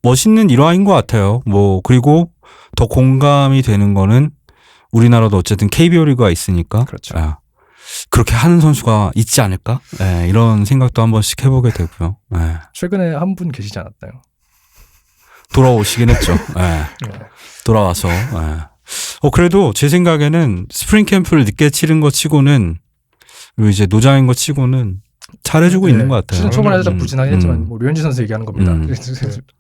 멋있는 일화인 것 같아요. 뭐 그리고 더 공감이 되는 거는 우리나라도 어쨌든 KBO 리그가 있으니까 그렇죠. 그렇게 하는 선수가 있지 않을까? 예, 이런 생각도 한 번씩 해보게 되고요. 예. 최근에 한 분 계시지 않았나요? 돌아오시긴 했죠. 예. 네. 돌아와서. 예. 그래도 제 생각에는 스프링 캠프를 늦게 치른 거 치고는 그리고 이제 노장인 거 치고는 잘해주고 있는 것 같아요. 시즌 초반에 살짝 음, 부진하긴 했지만 음. 뭐 류현진 선수 얘기하는 겁니다. 음.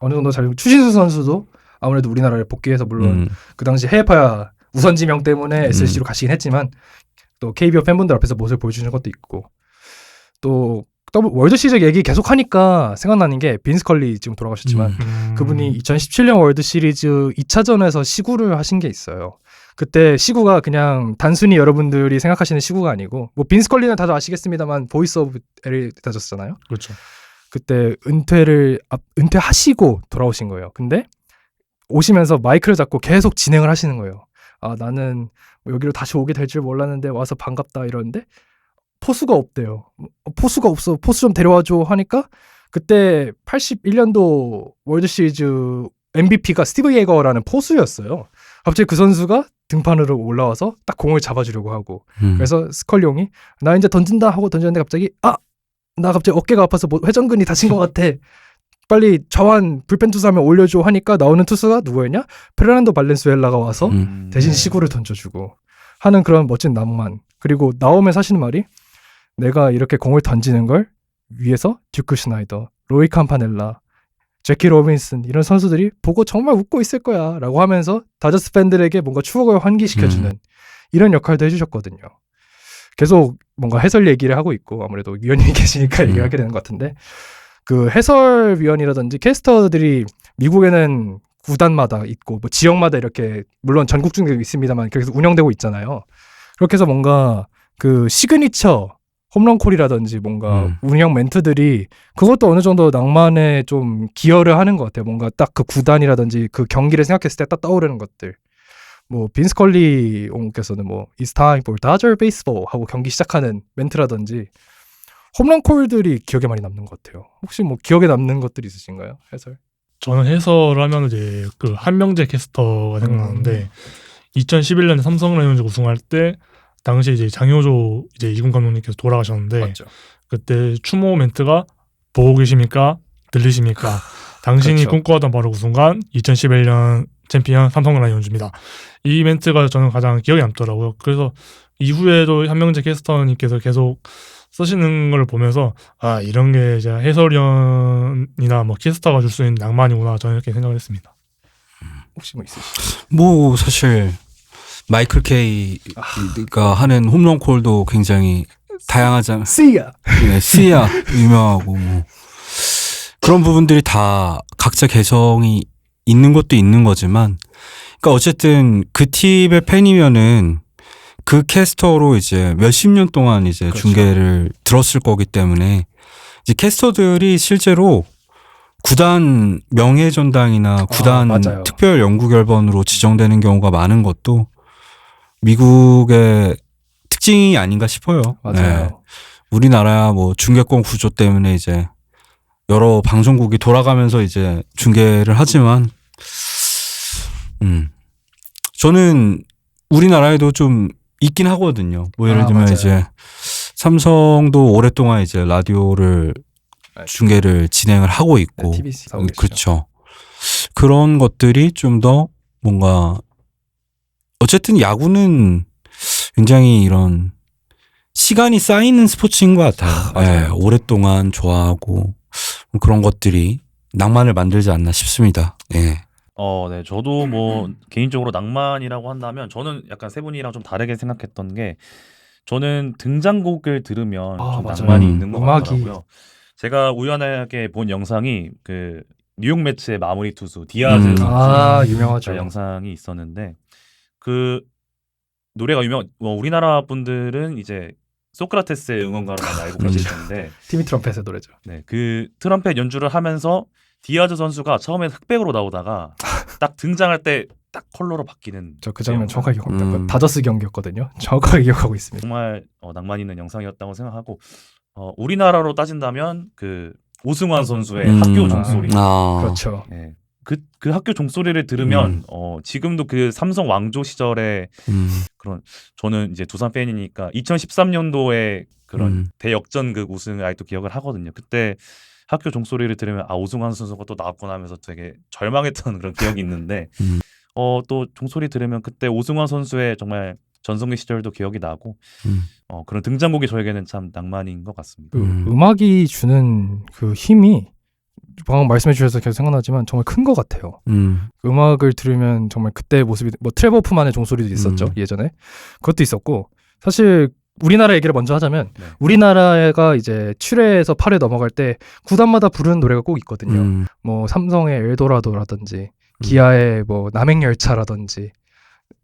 어느 정도 잘 추신수 선수도 아무래도 우리나라에 복귀해서 물론 그 당시 해외파 우선 지명 때문에 SSG로 가시긴 했지만 또 KBO 팬분들 앞에서 모습을 보여주는 것도 있고 또 월드 시리즈 얘기 계속 하니까 생각나는 게 빈스 컬리 지금 돌아가셨지만 그분이 2017년 월드 시리즈 2차전에서 시구를 하신 게 있어요. 그때 시구가 그냥 단순히 여러분들이 생각하시는 시구가 아니고 뭐 빈스 컬리는 다들 아시겠습니다만 보이스 오브 에리다졌잖아요. 그렇죠. 그때 은퇴하시고 돌아오신 거예요. 근데 오시면서 마이크를 잡고 계속 진행을 하시는 거예요. 아, 나는 뭐 여기로 다시 오게 될 줄 몰랐는데 와서 반갑다 이러는데 포수가 없대요. 포수가 없어. 포수 좀 데려와줘 하니까 그때 81년도 월드 시리즈 MVP가 스티브 예거라는 포수였어요. 갑자기 그 선수가 등판으로 올라와서 딱 공을 잡아주려고 하고 그래서 스컬리 형이 나 이제 던진다 하고 던졌는데 갑자기 나 갑자기 어깨가 아파서 뭐 회전근이 다친 것 같아. 빨리 좌완 불펜 투수하면 올려줘 하니까 나오는 투수가 누구였냐? 페르난도 발렌수엘라가 와서 대신 시구를 던져주고 하는 그런 멋진 낭만. 그리고 나오면서 하시는 말이 내가 이렇게 공을 던지는 걸 위에서 듀크 슈나이더, 로이 캄파넬라, 제키 로빈슨 이런 선수들이 보고 정말 웃고 있을 거야 라고 하면서 다저스 팬들에게 뭔가 추억을 환기시켜주는 이런 역할도 해주셨거든요. 계속 뭔가 해설 얘기를 하고 있고 아무래도 위원님이 계시니까 얘기하게 되는 것 같은데 그 해설위원이라든지 캐스터들이 미국에는 구단마다 있고 뭐 지역마다 이렇게 물론 전국 중에 있습니다만 그렇게 해서 운영되고 있잖아요. 그렇게 해서 뭔가 그 시그니처 홈런콜이라든지 뭔가 운영 멘트들이 그것도 어느 정도 낭만에 좀 기여를 하는 것 같아요. 뭔가 딱 그 구단이라든지 그 경기를 생각했을 때 딱 떠오르는 것들. 뭐 빈스 컬리 옹께서는 뭐 It's time for Dodger baseball 하고 경기 시작하는 멘트라든지 홈런콜들이 기억에 많이 남는 것 같아요. 혹시 뭐 기억에 남는 것들이 있으신가요? 해설? 저는 해설을 하면 이제 그 한명재 캐스터가 생각나는데 2011년에 삼성 라이온즈 우승할 때 당시 이제 장효조 이제 이군 감독님께서 돌아가셨는데 맞죠. 그때 추모 멘트가 보고 계십니까? 들리십니까? 당신이 그렇죠. 꿈꿔왔던 바로 그 순간 2011년 챔피언 삼성 라이온즈입니다. 이 멘트가 저는 가장 기억에 남더라고요. 그래서 이후에도 한명재 캐스터님께서 계속 쓰시는 걸 보면서 아 이런 게 이제 해설위원이나 뭐 캐스터가 줄 수 있는 낭만이구나 저는 이렇게 생각을 했습니다. 혹시 뭐 있으시죠? 뭐 사실 마이클 K가 하는 홈런콜도 굉장히 다양하잖아요. 씨야. 네, 스야 유명하고 뭐 그런 부분들이 다 각자 개성이 있는 것도 있는 거지만 그러니까 어쨌든 그 팀의 팬이면은 그 캐스터로 이제 몇십 년 동안 이제 그렇죠. 중계를 들었을 거기 때문에 이제 캐스터들이 실제로 구단 명예전당이나 구단 맞아요. 특별 연구결번으로 지정되는 경우가 많은 것도 미국의 특징이 아닌가 싶어요. 맞아요. 네. 우리나라 뭐 중계권 구조 때문에 이제 여러 방송국이 돌아가면서 이제 중계를 하지만, 저는 우리나라에도 좀 있긴 하거든요. 뭐 예를 들면 맞아요. 이제 삼성도 오랫동안 이제 라디오를 중계를 진행을 하고 있고, TBC 사고 계시죠. 그렇죠. 그런 것들이 좀 더 뭔가 어쨌든 야구는 굉장히 이런 시간이 쌓이는 스포츠인 것 같아요. 맞아요. 네, 오랫동안 좋아하고 그런 것들이 낭만을 만들지 않나 싶습니다. 네. 네. 저도 뭐 개인적으로 낭만이라고 한다면 저는 약간 세 분이랑 좀 다르게 생각했던 게 저는 등장곡을 들으면 좀 맞아요. 낭만이 있는 것 음악이. 같더라고요. 제가 우연하게 본 영상이 그 뉴욕 매츠의 마무리 투수 디아즈 선수 유명하죠. 영상이 있었는데 그 노래가 우리나라 분들은 이제 소크라테스의 응원가로만 알고 계실 텐데 티미 트럼펫의 노래죠. 네, 그 트럼펫 연주를 하면서 디아즈 선수가 처음엔 흑백으로 나오다가 딱 등장할 때 딱 컬러로 바뀌는 저 그 장면 영상. 정확하게 기억합니다. 그 다저스 경기였거든요. 정확하게 기억하고 있습니다. 정말 낭만 있는 영상이었다고 생각하고 우리나라로 따진다면 그 오승환 선수의 학교 종소리 아, 그렇죠. 네, 그 학교 종소리를 들으면 지금도 그 삼성 왕조 시절에 그런 저는 이제 두산 팬이니까 2013년도에 그런 대역전극 우승을 아직도 기억을 하거든요. 그때 학교 종소리를 들으면 아 오승환 선수가 또 나왔구나 하면서 되게 절망했던 그런 기억이 있는데 또 종소리 들으면 그때 오승환 선수의 정말 전성기 시절도 기억이 나고 그런 등장곡이 저에게는 참 낭만인 것 같습니다. 음악이 주는 그 힘이 방금 말씀해 주셔서 계속 생각나지만 정말 큰 것 같아요. 음악을 들으면 정말 그때 모습이 뭐 트레버 푸만의 종소리도 있었죠. 예전에 그것도 있었고 사실 우리나라 얘기를 먼저 하자면 네. 우리나라가 이제 7회에서 8회 넘어갈 때 구단마다 부르는 노래가 꼭 있거든요. 뭐 삼성의 엘도라도라든지 기아의 뭐 남행열차라든지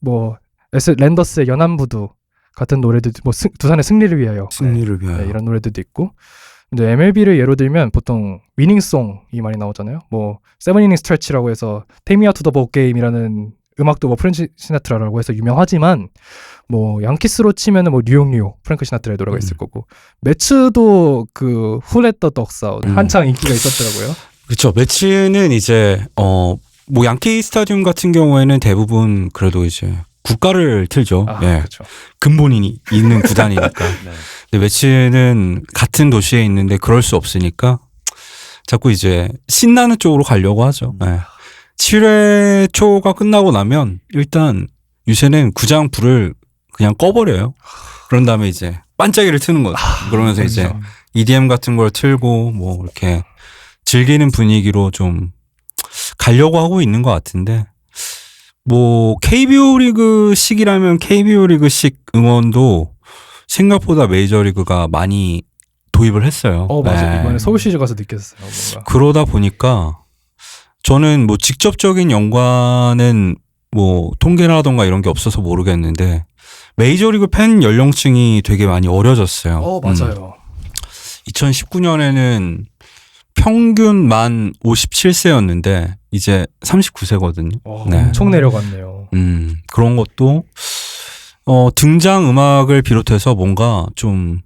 뭐 랜더스의 연안부두 같은 노래들 뭐 두산의 승리를 위하여 위하여 이런 노래들도 있고 이제 MLB를 예로 들면 보통 위닝송이 많이 나오잖아요. 뭐 세븐이닝 스트레치라고 해서 Take Me Out to the Ball Game이라는 음악도 뭐 프랭크 시나트라라고 해서 유명하지만 뭐 양키스로 치면은 뭐 뉴욕 프랭크 시나트라의 노래가 있을 거고 매츠도 그 Who Let the Dogs Out 한창 인기가 있었더라고요. 그렇죠. 매치는 이제 뭐 양키 스타디움 같은 경우에는 대부분 그래도 이제 국가를 틀죠. 예. 그렇죠. 근본이 있는 구단이니까. 네. 근데 매치는 같은 도시에 있는데 그럴 수 없으니까 자꾸 이제 신나는 쪽으로 가려고 하죠. 예. 7회 초가 끝나고 나면 일단 유세는 구장 불을 그냥 꺼버려요. 그런 다음에 이제 반짝이를 트는 거죠. 그러면서 그렇죠. 이제 EDM 같은 걸 틀고 뭐 이렇게 즐기는 분위기로 좀 가려고 하고 있는 것 같은데 뭐 KBO 리그식이라면 KBO 리그식 응원도 생각보다 메이저리그가 많이 도입을 했어요. 맞아요. 네. 이번에 서울 시리즈 가서 느꼈어요. 뭔가. 그러다 보니까 저는 뭐 직접적인 연관은 뭐 통계라던가 이런 게 없어서 모르겠는데 메이저리그 팬 연령층이 되게 많이 어려졌어요. 맞아요. 2019년에는 평균 만 57세였는데 이제 39세거든요. 네. 엄청 내려갔네요. 그런 것도 등장 음악을 비롯해서 뭔가 좀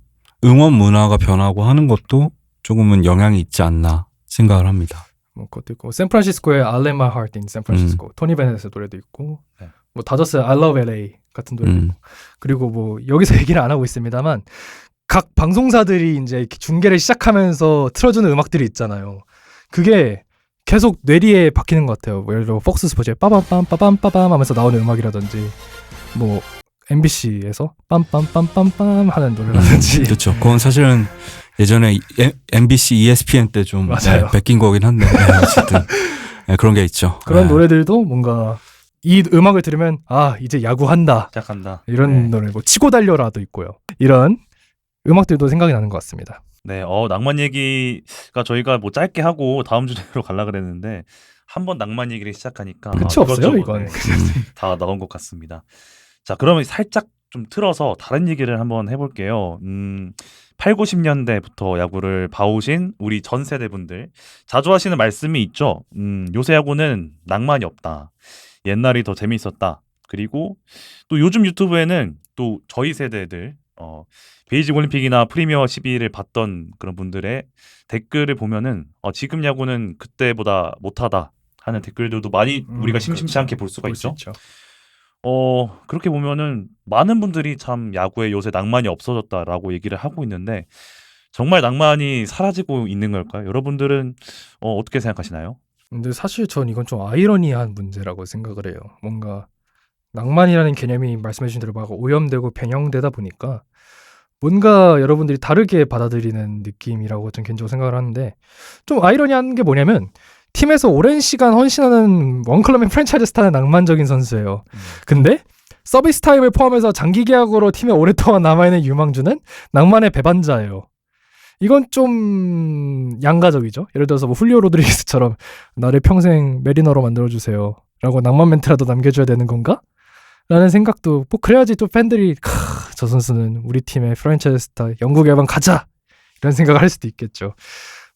응원 문화가 변하고 하는 것도 조금은 영향이 있지 않나 생각을 합니다. 뭐 그것도 있고 샌프란시스코의 I Let My Heart in San Francisco 토니 베넷의 노래도 있고 네. 뭐 다저스의 I Love LA 같은 노래도 있고 그리고 뭐 여기서 얘기를 안 하고 있습니다만 각 방송사들이 이제 이렇게 중계를 시작하면서 틀어주는 음악들이 있잖아요. 그게 계속 뇌리에 박히는 것 같아요. 뭐 예를 들어 폭스 스포츠에 빠밤빰빠밤빠밤 하면서 나오는 음악이라든지 뭐 MBC에서 빰빰빰빰빰 하는 노래라든지 그렇죠. 그건 사실은 예전에 MBC, ESPN 때 좀 맞아요. 베낀 거긴 한데 어쨌든 그런 게 있죠. 그런 노래들도 뭔가 이 음악을 들으면 아 이제 야구한다 시작한다. 이런 노래 뭐 치고 달려라도 있고요. 이런 음악들도 생각이 나는 것 같습니다. 네, 낭만 얘기가 저희가 뭐 짧게 하고 다음 주제로 가려 그랬는데 한번 낭만 얘기를 시작하니까 끝이 없어요, 이건. 다 나온 것 같습니다. 자, 그러면 살짝 좀 틀어서 다른 얘기를 한번 해볼게요. 8, 90년대부터 야구를 봐오신 우리 전 세대분들 자주 하시는 말씀이 있죠. 요새 야구는 낭만이 없다. 옛날이 더 재미있었다. 그리고 또 요즘 유튜브에는 또 저희 세대들 베이직 올림픽이나 프리미어 12를 봤던 그런 분들의 댓글을 보면은 지금 야구는 그때보다 못하다 하는 댓글들도 많이 우리가 심심치 않게 볼 수가 있죠. 그렇게 보면은 많은 분들이 참 야구에 요새 낭만이 없어졌다라고 얘기를 하고 있는데 정말 낭만이 사라지고 있는 걸까요? 여러분들은 어떻게 생각하시나요? 근데 사실 전 이건 좀 아이러니한 문제라고 생각을 해요. 뭔가 낭만이라는 개념이 말씀해주신 대로 막 오염되고 변형되다 보니까 뭔가 여러분들이 다르게 받아들이는 느낌이라고 전 개인적으로 생각을 하는데 좀 아이러니한 게 뭐냐면 팀에서 오랜 시간 헌신하는 원클럽의 프랜차이즈 스타는 낭만적인 선수예요. 근데 서비스 타임을 포함해서 장기 계약으로 팀에 오랫동안 남아있는 유망주는 낭만의 배반자예요. 이건 좀 양가적이죠. 예를 들어서 뭐 훌리오 로드리게스처럼 나를 평생 메리너로 만들어주세요 라고 낭만 멘트라도 남겨줘야 되는 건가? 라는 생각도 뭐 그래야지 또 팬들이 저 선수는 우리 팀의 프랜차이즈 스타 영국 야방 가자 이런 생각을 할 수도 있겠죠.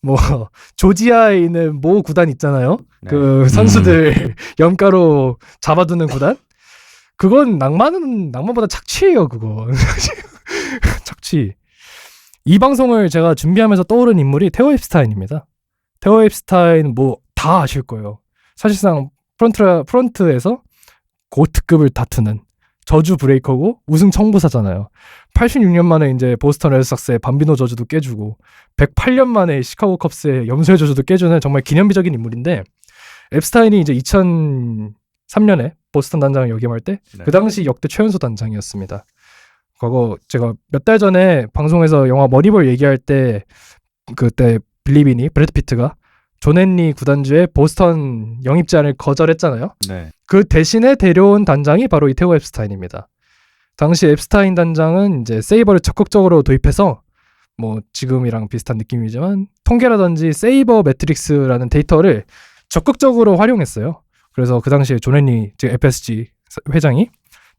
뭐 조지아에 있는 모 구단 있잖아요. 네. 그 선수들 염가로 잡아두는 구단. 그건 낭만보다 착취예요. 그거 착취. 이 방송을 제가 준비하면서 떠오른 인물이 테오 엡스타인입니다. 테오 엡스타인 뭐 다 아실 거예요. 사실상 프런트에서 고트급을 다투는 저주 브레이커고 우승 청부사잖아요. 86년 만에 이제 보스턴 레드삭스의 밤비노 저주도 깨주고 108년 만에 시카고 컵스의 염소의 저주도 깨주는 정말 기념비적인 인물인데, 앱스타인이 이제 2003년에 보스턴 단장을 역임할 때 그 당시 역대 최연소 단장이었습니다. 과거 제가 몇 달 전에 방송에서 영화 머니볼 얘기할 때 그때 빌리비니 브래드 피트가 존 헨리 구단주의 보스턴 영입 제안을 거절했잖아요. 네. 그 대신에 데려온 단장이 바로 이 테오 앱스타인입니다. 당시 앱스타인 단장은 이제 세이버를 적극적으로 도입해서 뭐 지금이랑 비슷한 느낌이지만 통계라든지 세이버 매트릭스라는 데이터를 적극적으로 활용했어요. 그래서 그 당시에 존 헨리 즉 FSG 회장이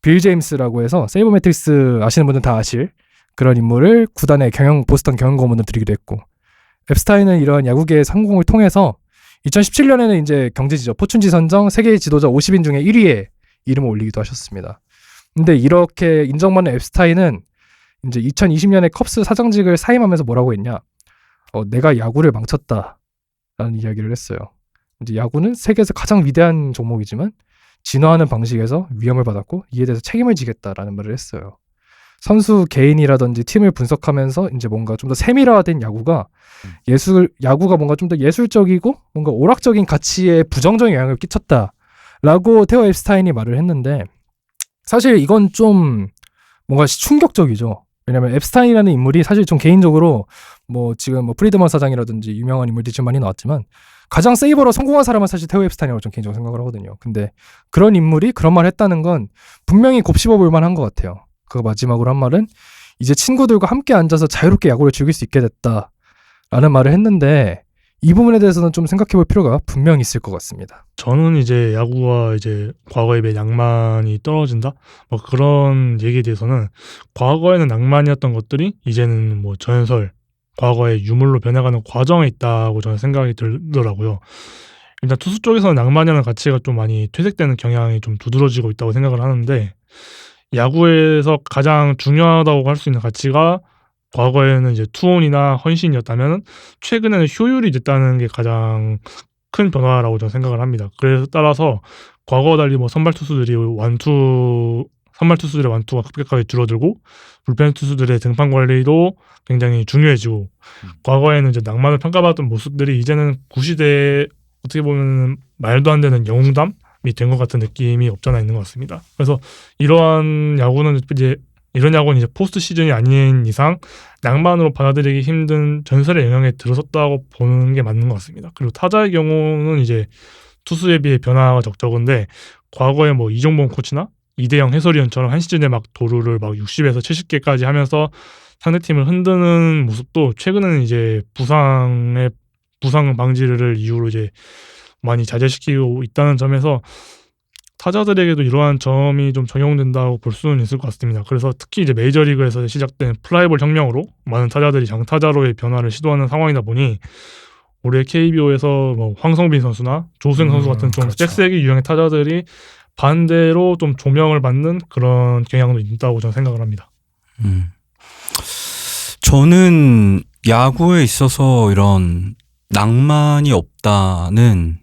빌 제임스라고 해서 세이버 매트릭스 아시는 분들 다 아실 그런 인물을 구단의 보스턴 경영 고문을 드리기도 했고, 앱스타인은 이러한 야구계의 성공을 통해서 2017년에는 이제 경제지죠. 포춘지 선정 세계 지도자 50인 중에 1위에 이름을 올리기도 하셨습니다. 근데 이렇게 인정받는 앱스타인은 이제 2020년에 컵스 사장직을 사임하면서 뭐라고 했냐? 내가 야구를 망쳤다라는 이야기를 했어요. 이제 야구는 세계에서 가장 위대한 종목이지만 진화하는 방식에서 위험을 받았고 이에 대해서 책임을 지겠다라는 말을 했어요. 선수 개인이라든지 팀을 분석하면서 이제 뭔가 좀 더 세밀화된 야구가 야구가 뭔가 좀 더 예술적이고 뭔가 오락적인 가치에 부정적인 영향을 끼쳤다라고 테오 앱스타인이 말을 했는데, 사실 이건 좀 뭔가 충격적이죠. 왜냐면 앱스타인이라는 인물이 사실 좀 개인적으로 뭐 지금 뭐 프리드먼 사장이라든지 유명한 인물들이 좀 많이 나왔지만 가장 세이버로 성공한 사람은 사실 테오 앱스타인이라고 좀 개인적으로 생각을 하거든요. 근데 그런 인물이 그런 말을 했다는 건 분명히 곱씹어 볼 만한 것 같아요. 그 마지막으로 한 말은 이제 친구들과 함께 앉아서 자유롭게 야구를 즐길 수 있게 됐다라는 말을 했는데, 이 부분에 대해서는 좀 생각해 볼 필요가 분명히 있을 것 같습니다. 저는 이제 야구가 이제 과거에 비해 낭만이 떨어진다? 뭐 그런 얘기에 대해서는 과거에는 낭만이었던 것들이 이제는 뭐 전설, 과거의 유물로 변해가는 과정에 있다고 저는 생각이 들더라고요. 일단 투수 쪽에서는 낭만이라는 가치가 좀 많이 퇴색되는 경향이 좀 두드러지고 있다고 생각을 하는데, 야구에서 가장 중요하다고 할 수 있는 가치가 과거에는 이제 투혼이나 헌신이었다면 최근에는 효율이 됐다는 게 가장 큰 변화라고 저는 생각을 합니다. 그래서 따라서 과거와 달리 뭐 선발 투수들의 완투가 급격하게 줄어들고 불펜 투수들의 등판 관리도 굉장히 중요해지고, 과거에는 이제 낭만을 평가받던 모습들이 이제는 구시대에 어떻게 보면 말도 안 되는 영웅담이 된 것 같은 느낌이 없잖아 있는 것 같습니다. 그래서 이런 야구는 이제 포스트 시즌이 아닌 이상 낭만으로 받아들이기 힘든 전설의 영향에 들어섰다고 보는 게 맞는 것 같습니다. 그리고 타자의 경우는 이제 투수에 비해 변화가 적은데, 과거에 뭐 이종범 코치나 이대영 해설위원처럼 한 시즌에 막 도루를 막 60에서 70개까지 하면서 상대팀을 흔드는 모습도 최근에는 이제 부상 방지를 이유로 이제 많이 자제시키고 있다는 점에서 타자들에게도 이러한 점이 좀 적용된다고 볼 수는 있을 것 같습니다. 그래서 특히 이제 메이저리그에서 시작된 플라이볼 혁명으로 많은 타자들이 장타자로의 변화를 시도하는 상황이다 보니 올해 KBO에서 뭐 황성빈 선수나 조수행 선수 같은 좀 그렇죠. 잭스에게 유형의 타자들이 반대로 좀 조명을 받는 그런 경향도 있다고 저는 생각을 합니다. 저는 야구에 있어서 이런 낭만이 없다는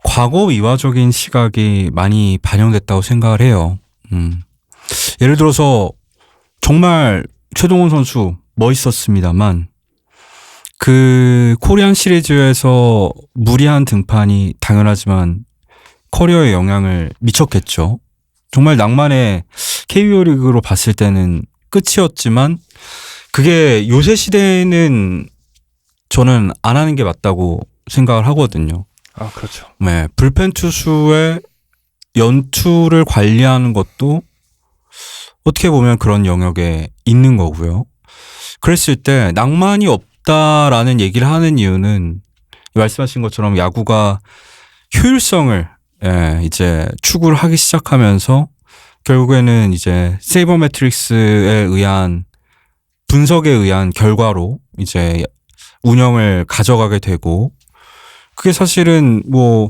과거 위화적인 시각이 많이 반영됐다고 생각을 해요. 예를 들어서 정말 최동원 선수 멋있었습니다만 그 코리안 시리즈에서 무리한 등판이 당연하지만 커리어에 영향을 미쳤겠죠. 정말 낭만의 KBO 리그로 봤을 때는 끝이었지만 그게 요새 시대에는 저는 안 하는 게 맞다고 생각을 하거든요. 아, 그렇죠. 네, 불펜 투수의 연투를 관리하는 것도 어떻게 보면 그런 영역에 있는 거고요. 그랬을 때 낭만이 없다라는 얘기를 하는 이유는 말씀하신 것처럼 야구가 효율성을 이제 추구를 하기 시작하면서 결국에는 이제 세이버 매트릭스에 의한 분석에 의한 결과로 이제 운영을 가져가게 되고, 그게 사실은 뭐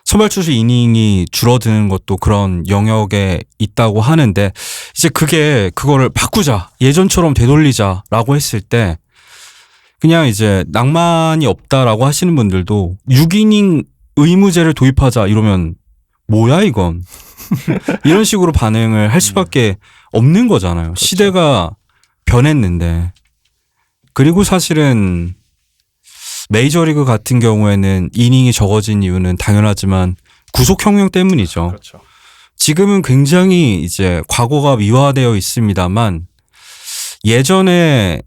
선발 투수 이닝이 줄어드는 것도 그런 영역에 있다고 하는데, 이제 그거를 바꾸자, 예전처럼 되돌리자라고 했을 때 그냥 이제 낭만이 없다라고 하시는 분들도 6이닝 의무제를 도입하자 이러면 뭐야 이건 이런 식으로 반응을 할 수밖에 없는 거잖아요. 그렇죠. 시대가 변했는데. 그리고 사실은 메이저리그 같은 경우에는 이닝이 적어진 이유는 당연하지만 구속혁명 때문이죠. 그렇죠. 지금은 굉장히 이제 과거가 미화되어 있습니다만 예전에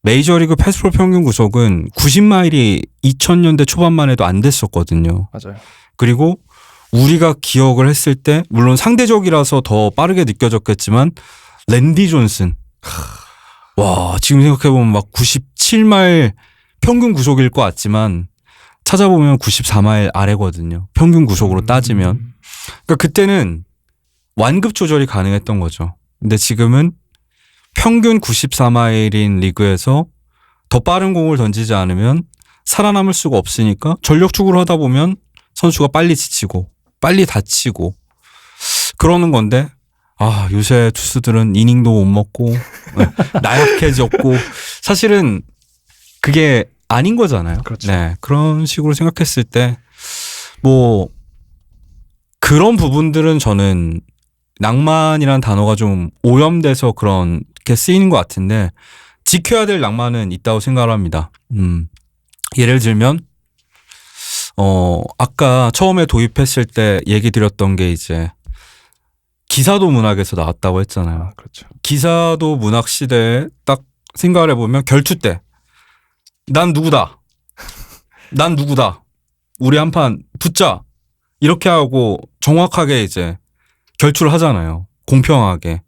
메이저리그 패스트볼 평균 구속은 90마일이 2000년대 초반만 해도 안 됐었거든요. 맞아요. 그리고 우리가 기억을 했을 때 물론 상대적이라서 더 빠르게 느껴졌겠지만 랜디 존슨 와 지금 생각해보면 막 97마일 평균 구속일 것 같지만 찾아보면 94마일 아래거든요. 평균 구속으로 따지면. 그러니까 그때는 완급 조절이 가능했던 거죠. 근데 지금은 평균 94마일인 리그에서 더 빠른 공을 던지지 않으면 살아남을 수가 없으니까 전력축으로 하다 보면 선수가 빨리 지치고 빨리 다치고 그러는 건데 아 요새 투수들은 이닝도 못 먹고 나약해졌고 사실은 그게 아닌 거잖아요. 그렇죠. 네, 그런 식으로 생각했을 때 뭐 그런 부분들은 저는 낭만이라는 단어가 좀 오염돼서 그렇게 쓰이는 것 같은데 지켜야 될 낭만은 있다고 생각을 합니다. 예를 들면 아까 처음에 도입했을 때 얘기 드렸던 게 이제 기사도 문학에서 나왔다고 했잖아요. 아, 그렇죠. 기사도 문학 시대에 딱 생각을 해보면 결투 때 난 누구다. 난 누구다. 우리 한판 붙자. 이렇게 하고 정확하게 이제 결투를 하잖아요. 공평하게.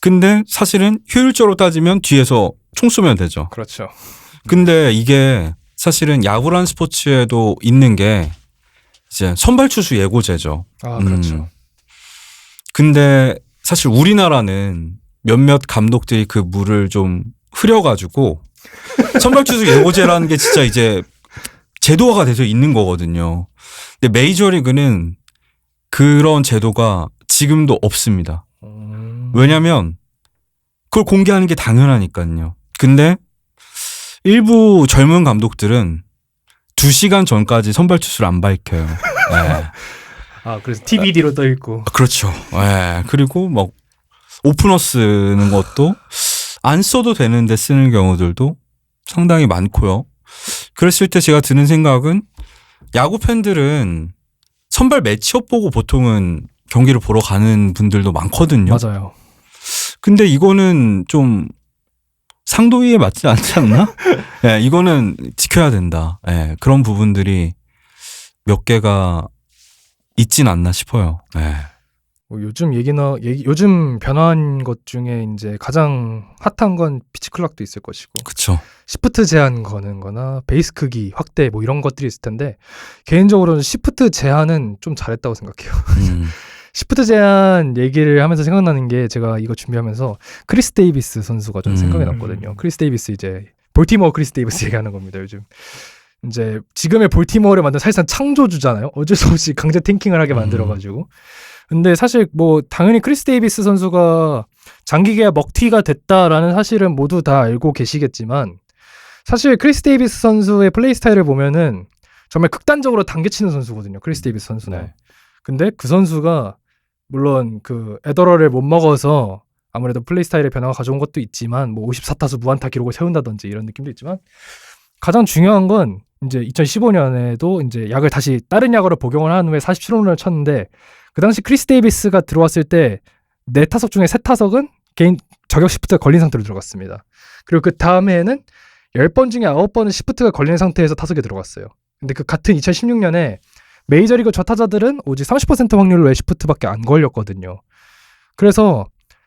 근데 사실은 효율적으로 따지면 뒤에서 총 쏘면 되죠. 그렇죠. 근데 이게 사실은 야구란 스포츠에도 있는 게 이제 선발 투수 예고제죠. 아, 그렇죠. 근데 사실 우리나라는 몇몇 감독들이 그 물을 좀 흐려가지고 선발 투수 예고제라는 게 진짜 이제 제도화가 돼서 있는 거거든요. 근데 메이저리그는 그런 제도가 지금도 없습니다. 왜냐면 그걸 공개하는 게 당연하니까요. 근데 일부 젊은 감독들은 2시간 전까지 선발 투수를 안 밝혀요. 네. 아, 그래서 TBD로 떠 있고. 그렇죠. 네. 그리고 막 오프너 쓰는 것도 안 써도 되는데 쓰는 경우들도 상당히 많고요. 그랬을 때 제가 드는 생각은 야구 팬들은 선발 매치업 보고 보통은 경기를 보러 가는 분들도 많거든요. 맞아요. 근데 이거는 좀 상도위에 맞지 않지 않나? 네, 이거는 지켜야 된다. 네, 그런 부분들이 몇 개가 있진 않나 싶어요. 네. 뭐 요즘 변화한 것 중에 이제 가장 핫한 건 피치 클락도 있을 것이고, 그쵸. 시프트 제한 거는 거나 베이스 크기 확대 뭐 이런 것들이 있을 텐데, 개인적으로는 시프트 제한은 좀 잘했다고 생각해요. 시프트 제한 얘기를 하면서 생각나는 게 제가 이거 준비하면서 크리스 데이비스 선수가 좀 생각이 났거든요. 크리스 데이비스 이제 볼티모어 크리스 데이비스 얘기하는 겁니다. 요즘 이제 지금의 볼티모어를 만든 사실상 창조주잖아요. 어쩔 수 없이 강제 탱킹을 하게 만들어가지고. 근데 사실 뭐 당연히 크리스 데이비스 선수가 장기 계약 먹튀가 됐다라는 사실은 모두 다 알고 계시겠지만, 사실 크리스 데이비스 선수의 플레이 스타일을 보면은 정말 극단적으로 당겨치는 선수거든요. 크리스 데이비스 선수는. 네. 근데 그 선수가 물론 그 에더러를 못 먹어서 아무래도 플레이 스타일의 변화가 가져온 것도 있지만, 뭐 54타수 무안타 기록을 세운다든지 이런 느낌도 있지만, 가장 중요한 건 이제 2015년에도 이제 약을 다시 다른 약으로 복용을 한 후에 47홈런을 쳤는데, 그 당시 크리스 데이비스가 들어왔을 때 4타석 중에 3타석은 개인 저격 시프트가 걸린 상태로 들어갔습니다. 그리고 그 다음에는 10번 중에 9번은 시프트가 걸린 상태에서 타석에 들어갔어요. 근데 그 같은 2016년에 메이저리그 좌타자들은 오직 30% 확률로 시프트밖에 안 걸렸거든요. 그래서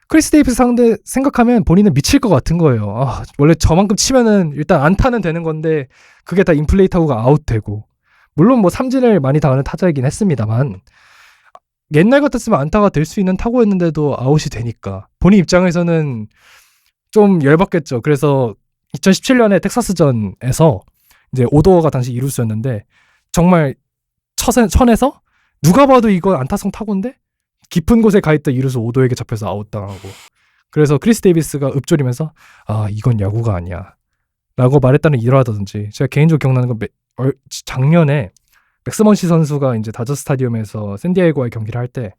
크리스 데이비스 상대 생각하면 본인은 미칠 것 같은 거예요. 아, 원래 저만큼 치면은 일단 안타는 되는 건데 그게 다 인플레이 타구가 아웃되고, 물론 뭐 삼진을 많이 당하는 타자이긴 했습니다만 옛날 같았으면 안타가 될 수 있는 타구였는데도 아웃이 되니까 본인 입장에서는 좀 열받겠죠. 그래서 2017년에 텍사스전에서 이제 오도어가 당시 이루수였는데 정말 천에서 누가 봐도 이건 안타성 타구인데 깊은 곳에 가 있던 이루수 오도에게 잡혀서 아웃당하고, 그래서 크리스 데이비스가 읊조리면서 아 이건 야구가 아니야 라고 말했다는 일화라든지 제가 개인적으로 기억나는 건 작년에 맥스먼시 선수가 이제 다저 스타디움에서 샌디에이고와의 경기를 할 때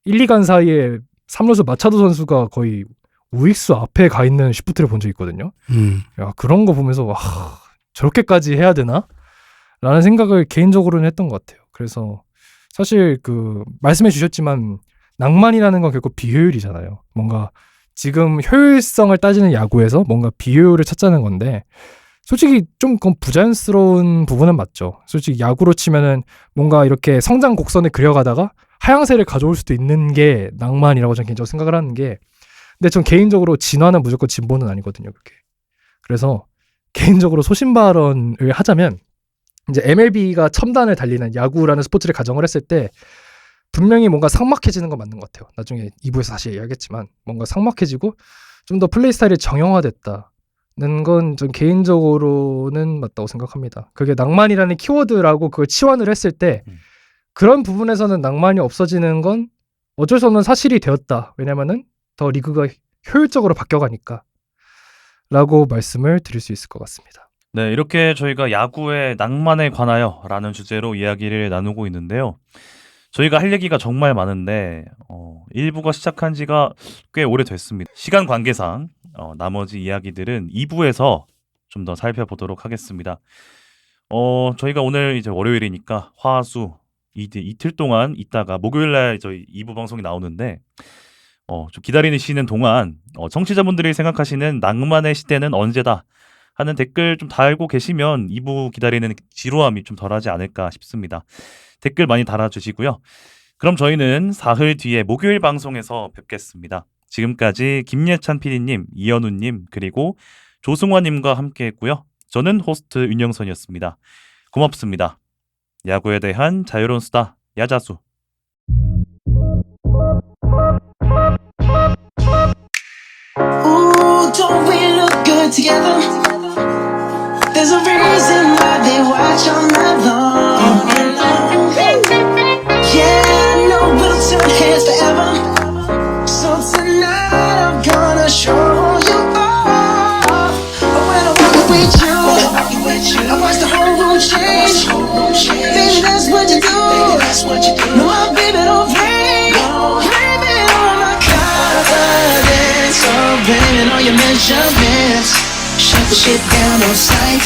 1, 2간 사이에 3루수 마차도 선수가 거의 우익수 앞에 가 있는 시프트를 본 적이 있거든요. 야, 그런 거 보면서 와, 저렇게까지 해야 되나? 라는 생각을 개인적으로는 했던 것 같아요. 그래서 사실 말씀해 주셨지만 낭만이라는 건 결국 비효율이잖아요. 뭔가 지금 효율성을 따지는 야구에서 뭔가 비효율을 찾자는 건데 솔직히 좀 그건 부자연스러운 부분은 맞죠. 솔직히 야구로 치면은 뭔가 이렇게 성장 곡선을 그려가다가 하향세를 가져올 수도 있는 게 낭만이라고 저는 개인적으로 생각을 하는 게 근데 전 개인적으로 진화는 무조건 진보는 아니거든요. 그렇게. 그래서 개인적으로 소신 발언을 하자면 이제 MLB가 첨단을 달리는 야구라는 스포츠를 가정을 했을 때 분명히 뭔가 삭막해지는 건 맞는 것 같아요. 나중에 2부에서 다시 이야기하겠지만 뭔가 삭막해지고 좀 더 플레이 스타일이 정형화됐다는 건 전 개인적으로는 맞다고 생각합니다. 그게 낭만이라는 키워드라고 그걸 치환을 했을 때 그런 부분에서는 낭만이 없어지는 건 어쩔 수 없는 사실이 되었다. 왜냐면은 더 리그가 효율적으로 바뀌어가니까 라고 말씀을 드릴 수 있을 것 같습니다. 네, 이렇게 저희가 야구의 낭만에 관하여 라는 주제로 이야기를 나누고 있는데요. 저희가 할 얘기가 정말 많은데 1부가 시작한 지가 꽤 오래됐습니다. 시간 관계상 나머지 이야기들은 2부에서 좀 더 살펴보도록 하겠습니다. 저희가 오늘 이제 월요일이니까 화수 이틀 동안 있다가 목요일날 저희 2부 방송이 나오는데 좀 기다리시는 동안 청취자분들이 생각하시는 낭만의 시대는 언제다 하는 댓글 좀 달고 계시면 2부 기다리는 지루함이 좀 덜하지 않을까 싶습니다. 댓글 많이 달아주시고요. 그럼 저희는 사흘 뒤에 목요일 방송에서 뵙겠습니다. 지금까지 김예찬 PD님, 이현우님 그리고 조승화님과 함께했고요. 저는 호스트 윤영선이었습니다. 고맙습니다. 야구에 대한 자유로운 수다 야자수. Ooh, don't we look good together? There's a reason why they watch all night long. Yeah, I know we'll turn heads forever. So tonight I'm gonna show you all. When I walk with you, I watch the whole room change. Baby, that's what you do. No, my baby don't play. Blame it on my confidence. So blame it on your measurements. Shut the shit down on sight.